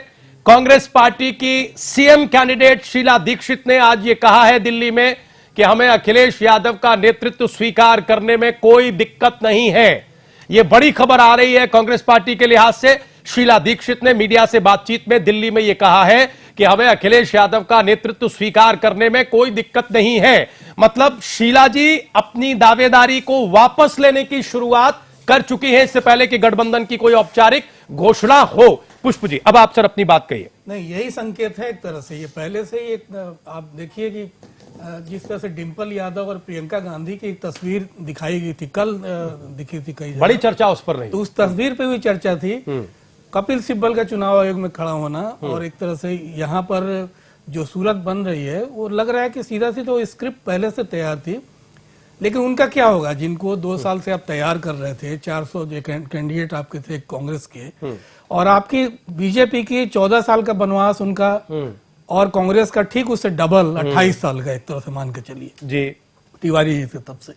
कांग्रेस पार्टी की सीएम कैंडिडेट शीला दीक्षित ने आज ये कहा है दिल्ली में कि हमें अखिलेश यादव का नेतृत्व स्वीकार करने में कोई दिक्कत नहीं है। यह बड़ी खबर आ रही है कांग्रेस पार्टी के लिहाज से। शीला दीक्षित ने मीडिया से बातचीत में दिल्ली में यह कहा है कि हमें अखिलेश यादव का नेतृत्व स्वीकार करने में कोई दिक्कत नहीं है। मतलब शीला जी अपनी दावेदारी को वापस लेने की शुरुआत कर चुकी है इससे पहले कि गठबंधन की कोई औपचारिक घोषणा हो। पुष्प जी, अब आप सर अपनी बात कहिए। नहीं, यही संकेत है एक तरह से, ये पहले से ही आप देखिए कि जिस तरह से डिंपल यादव और प्रियंका गांधी की एक तस्वीर दिखाई गई थी, कल दिखी थी, कई बड़ी चर्चा उस पर रही, तो उस तस्वीर पे भी चर्चा थी। कपिल सिब्बल का चुनाव आयोग में खड़ा होना और एक तरह से यहाँ पर जो सूरत बन रही है वो लग रहा है कि सीधा सीधा वो स्क्रिप्ट पहले से तैयार थी, लेकिन उनका क्या होगा जिनको 2 साल से आप तैयार कर रहे थे। 400 जो कैंडिडेट आपके थे कांग्रेस के, और आपकी बीजेपी की 14 साल का वनवास उनका, और कांग्रेस का ठीक उससे डबल 28 साल का, एक तरह से मान के चलिए जी। तिवारी जी थे तब से।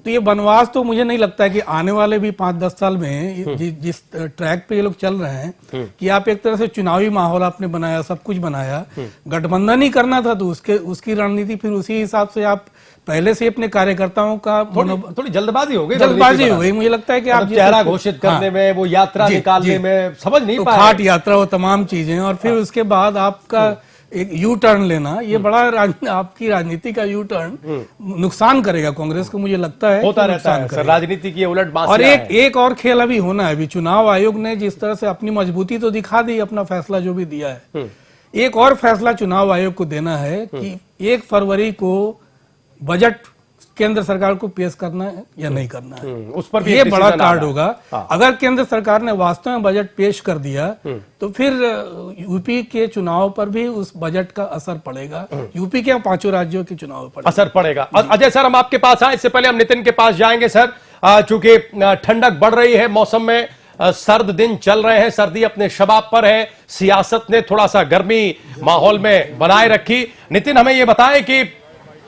तो ये वनवास तो मुझे नहीं लगता है कि आने वाले भी 5-10 साल में जिस ट्रैक पे ये लोग चल रहे हैं कि आप एक तरह से चुनावी माहौल आपने बनाया, सब कुछ बनाया, गठबंधन ही करना था तो उसकी रणनीति फिर उसी हिसाब से आप पहले से अपने कार्यकर्ताओं का थोड़ी जल्दबाजी हो गई, मुझे लगता है कि आप चेहरा घोषित करने में, वो यात्रा निकालने में समझ नहीं पाए, खाट यात्रा, वो तमाम चीजें, और फिर उसके बाद आपका एक यू टर्न लेना, ये बड़ा आपकी राजनीति का यू टर्न नुकसान करेगा कांग्रेस को, मुझे लगता है होता रहता है सर, राजनीति की उलट बात। और एक और खेल अभी होना है। अभी चुनाव आयोग ने जिस तरह से अपनी मजबूती तो दिखा दी, अपना फैसला जो भी दिया है, एक और फैसला चुनाव आयोग को देना है कि 1 फरवरी को बजट केंद्र सरकार को पेश करना है या नहीं करना है, उस पर भी ये बड़ा कार्ड होगा। अगर केंद्र सरकार ने वास्तव में बजट पेश कर दिया तो फिर यूपी के चुनाव पर भी उस बजट का असर पड़ेगा, यूपी के 5 राज्यों के चुनाव पर असर पड़ेगा। अजय सर, हम आपके पास आए, इससे पहले हम नितिन के पास जाएंगे सर, चूंकि ठंडक बढ़ रही है, मौसम में सर्द दिन चल रहे हैं, सर्दी अपने शबाब पर है, सियासत ने थोड़ा सा गर्मी माहौल में बनाए रखी। नितिन, हमें यह बताएं कि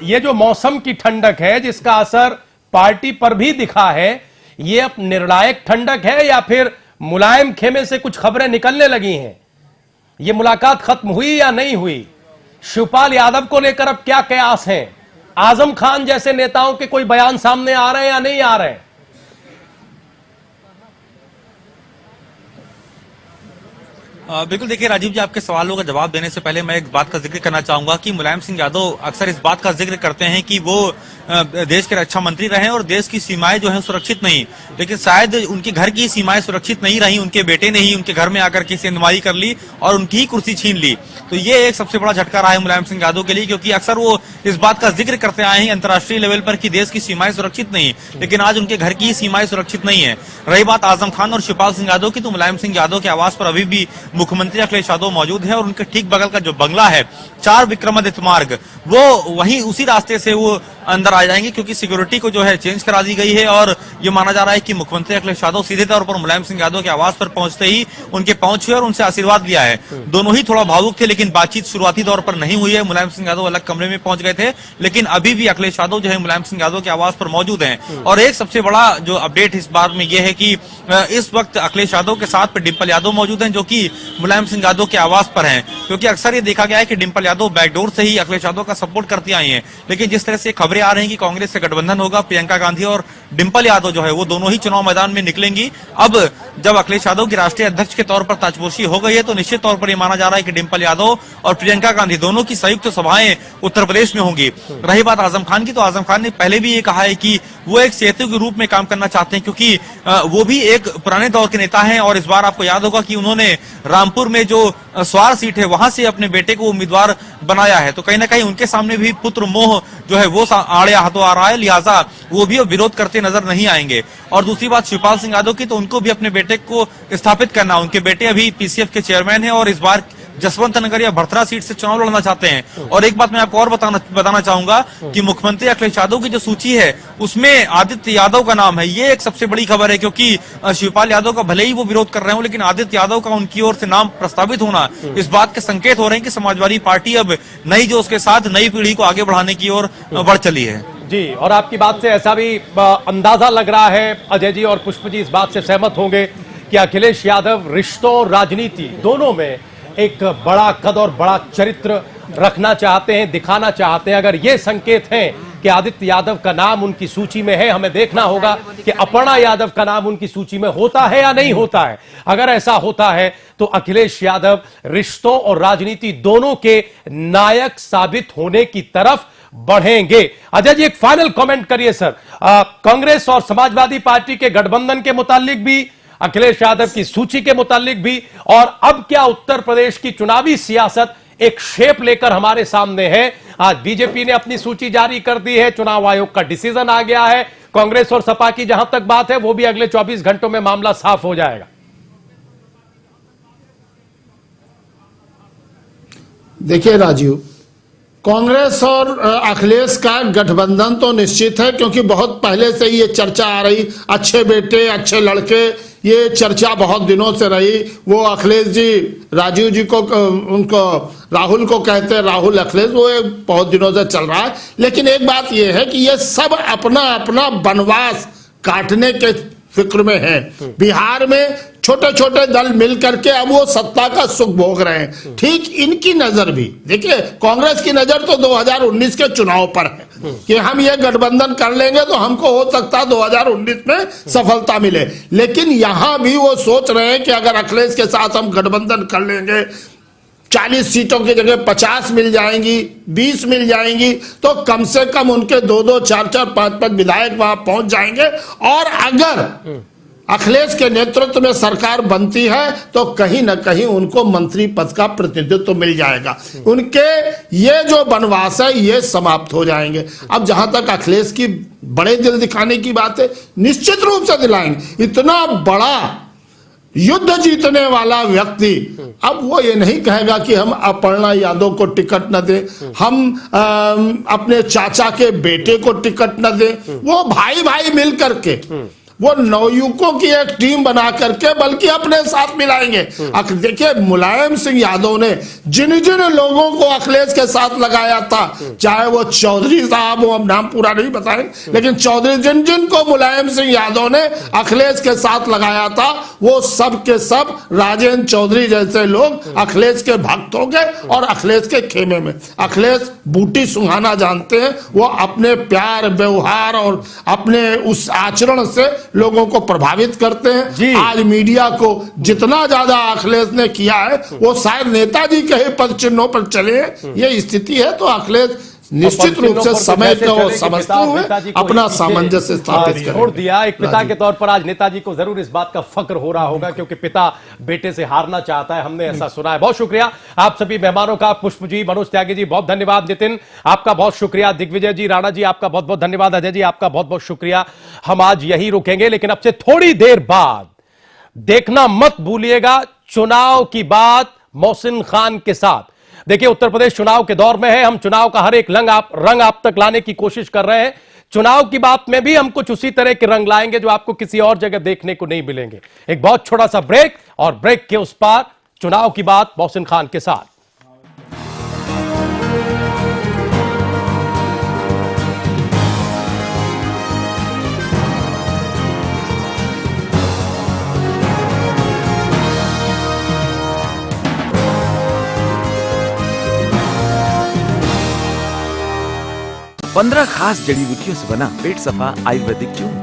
ये जो मौसम की ठंडक है जिसका असर पार्टी पर भी दिखा है, ये अब निर्णायक ठंडक है या फिर मुलायम खेमे से कुछ खबरें निकलने लगी हैं? ये मुलाकात खत्म हुई या नहीं हुई? शिवपाल यादव को लेकर अब क्या कयास हैं? आजम खान जैसे नेताओं के कोई बयान सामने आ रहे हैं या नहीं आ रहे हैं? बिल्कुल, देखिए राजीव जी, आपके सवालों का जवाब देने से पहले मैं एक बात का जिक्र करना चाहूंगा कि मुलायम सिंह यादव अक्सर इस बात का जिक्र करते हैं कि वो देश के रक्षा मंत्री रहे और देश की सीमाएं जो हैं सुरक्षित नहीं, लेकिन शायद उनके घर की सीमाएं सुरक्षित नहीं रही, उनके बेटे ने ही उनके घर में आकर के सेंधमारी कर ली और उनकी ही कुर्सी छीन ली। तो ये एक सबसे बड़ा झटका रहा है मुलायम सिंह यादव के लिए, क्योंकि अक्सर वो इस बात का जिक्र करते आए हैं अंतर्राष्ट्रीय लेवल पर कि देश की सीमाएं सुरक्षित नहीं, लेकिन आज उनके घर की सीमाएं सुरक्षित नहीं है। रही बात आजम खान और शिवपाल सिंह यादव की, तो मुलायम सिंह यादव के आवास पर अभी भी मुख्यमंत्री अखिलेश यादव मौजूद है और उनके ठीक बगल का जो बंगला है 4 विक्रमादित्य मार्ग, वो वहीं उसी रास्ते से वो अंदर आ जाएंगे, क्योंकि सिक्योरिटी को जो है चेंज करा दी गई है और ये माना जा रहा है कि मुख्यमंत्री अखिलेश यादव सीधे तौर पर मुलायम सिंह यादव के आवास पर पहुंचते ही उनके पहुंचे और उनसे आशीर्वाद लिया है। दोनों ही थोड़ा भावुक थे, लेकिन बातचीत शुरुआती तौर पर नहीं हुई है। मुलायम सिंह यादव अलग कमरे में पहुंच गए थे, लेकिन अभी भी अखिलेश यादव जो है मुलायम सिंह यादव के आवास पर मौजूद हैं। और एक सबसे बड़ा जो अपडेट इस बात में यह है कि इस वक्त अखिलेश यादव के साथ डिंपल यादव मौजूद हैं, जो कि मुलायम सिंह यादव के आवास पर हैं, क्योंकि अक्सर ये देखा गया है कि डिंपल यादव बैकडोर से ही अखिलेश यादव का सपोर्ट करती आई हैं। लेकिन जिस तरह से खबरें आ रही हैं कि कांग्रेस से गठबंधन होगा, प्रियंका गांधी और डिंपल यादव जो है वो दोनों ही चुनाव मैदान में निकलेंगी। अब जब अखिलेश यादव की राष्ट्रीय अध्यक्ष के तौर पर ताजपोशी हो गई है, तो निश्चित तौर पर यह माना जा रहा है कि डिंपल यादव और प्रियंका गांधी दोनों की संयुक्त सभाएं उत्तर प्रदेश में होंगी। रही बात आजम खान की, तो आजम खान ने पहले भी ये कहा है कि वो एक सेतु के रूप में काम करना चाहते हैं, क्योंकि वो भी एक पुराने दौर के नेता हैं और इस बार आपको याद होगा कि उन्होंने रामपुर में जो स्वार सीट है वहां से अपने बेटे को उम्मीदवार बनाया है। तो कहीं ना कहीं उनके सामने भी पुत्र मोह जो है वो आड़े हाथों आ रहा है, लिहाजा वो भी अब विरोध करते नजर नहीं आएंगे। और दूसरी बात शिवपाल सिंह यादव की, तो उनको भी अपने बेटे को स्थापित करना, उनके बेटे अभी पीसीएफ के चेयरमैन हैं और इस बार जसवंत नगर या भरथरा सीट से चुनाव लड़ना चाहते हैं। और एक बात मैं आपको और बताना चाहूंगा कि मुख्यमंत्री अखिलेश यादव की जो सूची है उसमें आदित्य यादव का नाम है। ये एक सबसे बड़ी खबर है, क्योंकि शिवपाल यादव का भले ही वो विरोध कर रहे हो, लेकिन आदित्य यादव का उनकी ओर से नाम प्रस्तावित होना इस बात के संकेत हो रहे हैं कि समाजवादी पार्टी अब नई जोश के साथ नई पीढ़ी को आगे बढ़ाने की ओर बढ़ चली है। जी, और आपकी बात से ऐसा भी अंदाजा लग रहा है, अजय जी और पुष्प जी इस बात से सहमत होंगे कि अखिलेश यादव रिश्तों और राजनीति दोनों में एक बड़ा कद और बड़ा चरित्र रखना चाहते हैं, दिखाना चाहते हैं। अगर ये संकेत हैं कि आदित्य यादव का नाम उनकी सूची में है, हमें देखना होगा कि अपर्णा यादव का नाम उनकी सूची में होता है या नहीं होता है। अगर ऐसा होता है तो अखिलेश यादव रिश्तों और राजनीति दोनों के नायक साबित होने की तरफ बढ़ेंगे। अजय जी, एक फाइनल कमेंट करिए सर, कांग्रेस और समाजवादी पार्टी के गठबंधन के मुतालिक भी, अखिलेश यादव की सूची के मुतालिक भी, और अब क्या उत्तर प्रदेश की चुनावी सियासत एक शेप लेकर हमारे सामने है। आज बीजेपी ने अपनी सूची जारी कर दी है, चुनाव आयोग का डिसीजन आ गया है, कांग्रेस और सपा की जहां तक बात है वो भी अगले 24 घंटों में मामला साफ हो जाएगा। देखिए राजीव, कांग्रेस और अखिलेश का गठबंधन तो निश्चित है, क्योंकि बहुत पहले से ही ये चर्चा आ रही, अच्छे बेटे अच्छे लड़के, ये चर्चा बहुत दिनों से रही। वो अखिलेश जी राजीव जी को उनको राहुल को कहते हैं राहुल अखिलेश, वो बहुत दिनों से चल रहा है। लेकिन एक बात यह है कि ये सब अपना अपना वनवास काटने के फिक्र में है। बिहार में छोटे छोटे दल मिल करके अब वो सत्ता का सुख भोग रहे हैं। ठीक इनकी नजर भी देखिए, कांग्रेस की नजर तो 2019 के चुनाव पर है कि हम ये गठबंधन कर लेंगे तो हमको हो सकता है 2019 में सफलता मिले। लेकिन यहां भी वो सोच रहे हैं कि अगर अखिलेश के साथ हम गठबंधन कर लेंगे, 40 सीटों की जगह 50 मिल जाएंगी, 20 मिल जाएंगी, तो कम से कम उनके 2-2, 4-4, 5-5 विधायक वहां पहुंच जाएंगे। और अगर अखिलेश के नेतृत्व में सरकार बनती है तो कहीं ना कहीं उनको मंत्री पद का प्रतिनिधित्व मिल जाएगा। उनके ये जो वनवास है ये समाप्त हो जाएंगे। अब जहां तक अखिलेश की बड़े दिल दिखाने की बात है, निश्चित रूप से दिलाएंगे। इतना बड़ा युद्ध जीतने वाला व्यक्ति अब वो ये नहीं कहेगा कि हम अपर्णा यादव को टिकट न दें, हम अपने चाचा के बेटे को टिकट न दें। वो भाई भाई मिल करके वो नवयुवकों की एक टीम बना करके बल्कि अपने साथ मिलाएंगे। देखिए, मुलायम सिंह यादव ने जिन जिन लोगों को अखिलेश के साथ लगाया था, चाहे वो चौधरी साहब, वो अब नाम पूरा नहीं बताएंगे, लेकिन चौधरी जिन जिन को मुलायम सिंह यादव ने अखिलेश के साथ लगाया था, वो सब के सब राजेंद्र चौधरी जैसे लोग अखिलेश के भक्त हो गए और अखिलेश के खेमे में। अखिलेश बूटी सुहाना जानते हैं, वो अपने प्यार व्यवहार और अपने उस आचरण से लोगों को प्रभावित करते हैं। आज मीडिया को जितना ज्यादा अखिलेश ने किया है, वो शायद नेताजी के ही पद चिन्हों पर चले। ये स्थिति है तो अखिलेश निश्चित रूप से समय को समझते हुए अपना सामंजस्य स्थापित छोड़ दिया। एक पिता के तौर पर आज नेताजी को जरूर इस बात का फक्र हो रहा होगा क्योंकि पिता बेटे से हारना चाहता है। हमने ऐसा सुना है। बहुत शुक्रिया आप सभी मेहमानों का। पुष्प जी, मनोज त्यागी जी बहुत धन्यवाद। नितिन आपका बहुत शुक्रिया। दिग्विजय जी, राणा जी आपका बहुत बहुत धन्यवाद। अजय जी आपका बहुत बहुत शुक्रिया। हम आज यही रुकेंगे, लेकिन अब से थोड़ी देर बाद देखना मत भूलिएगा चुनाव की बात मोहसिन खान के साथ। देखिए, उत्तर प्रदेश चुनाव के दौर में है। हम चुनाव का हर एक रंग आप तक लाने की कोशिश कर रहे हैं। चुनाव की बात में भी हम कुछ उसी तरह के रंग लाएंगे जो आपको किसी और जगह देखने को नहीं मिलेंगे। एक बहुत छोटा सा ब्रेक और ब्रेक के उस पार चुनाव की बात मोहसिन खान के साथ। पंद्रह खास जड़ी बूटियों से बना पेट सफा आयुर्वेदिक चूर्ण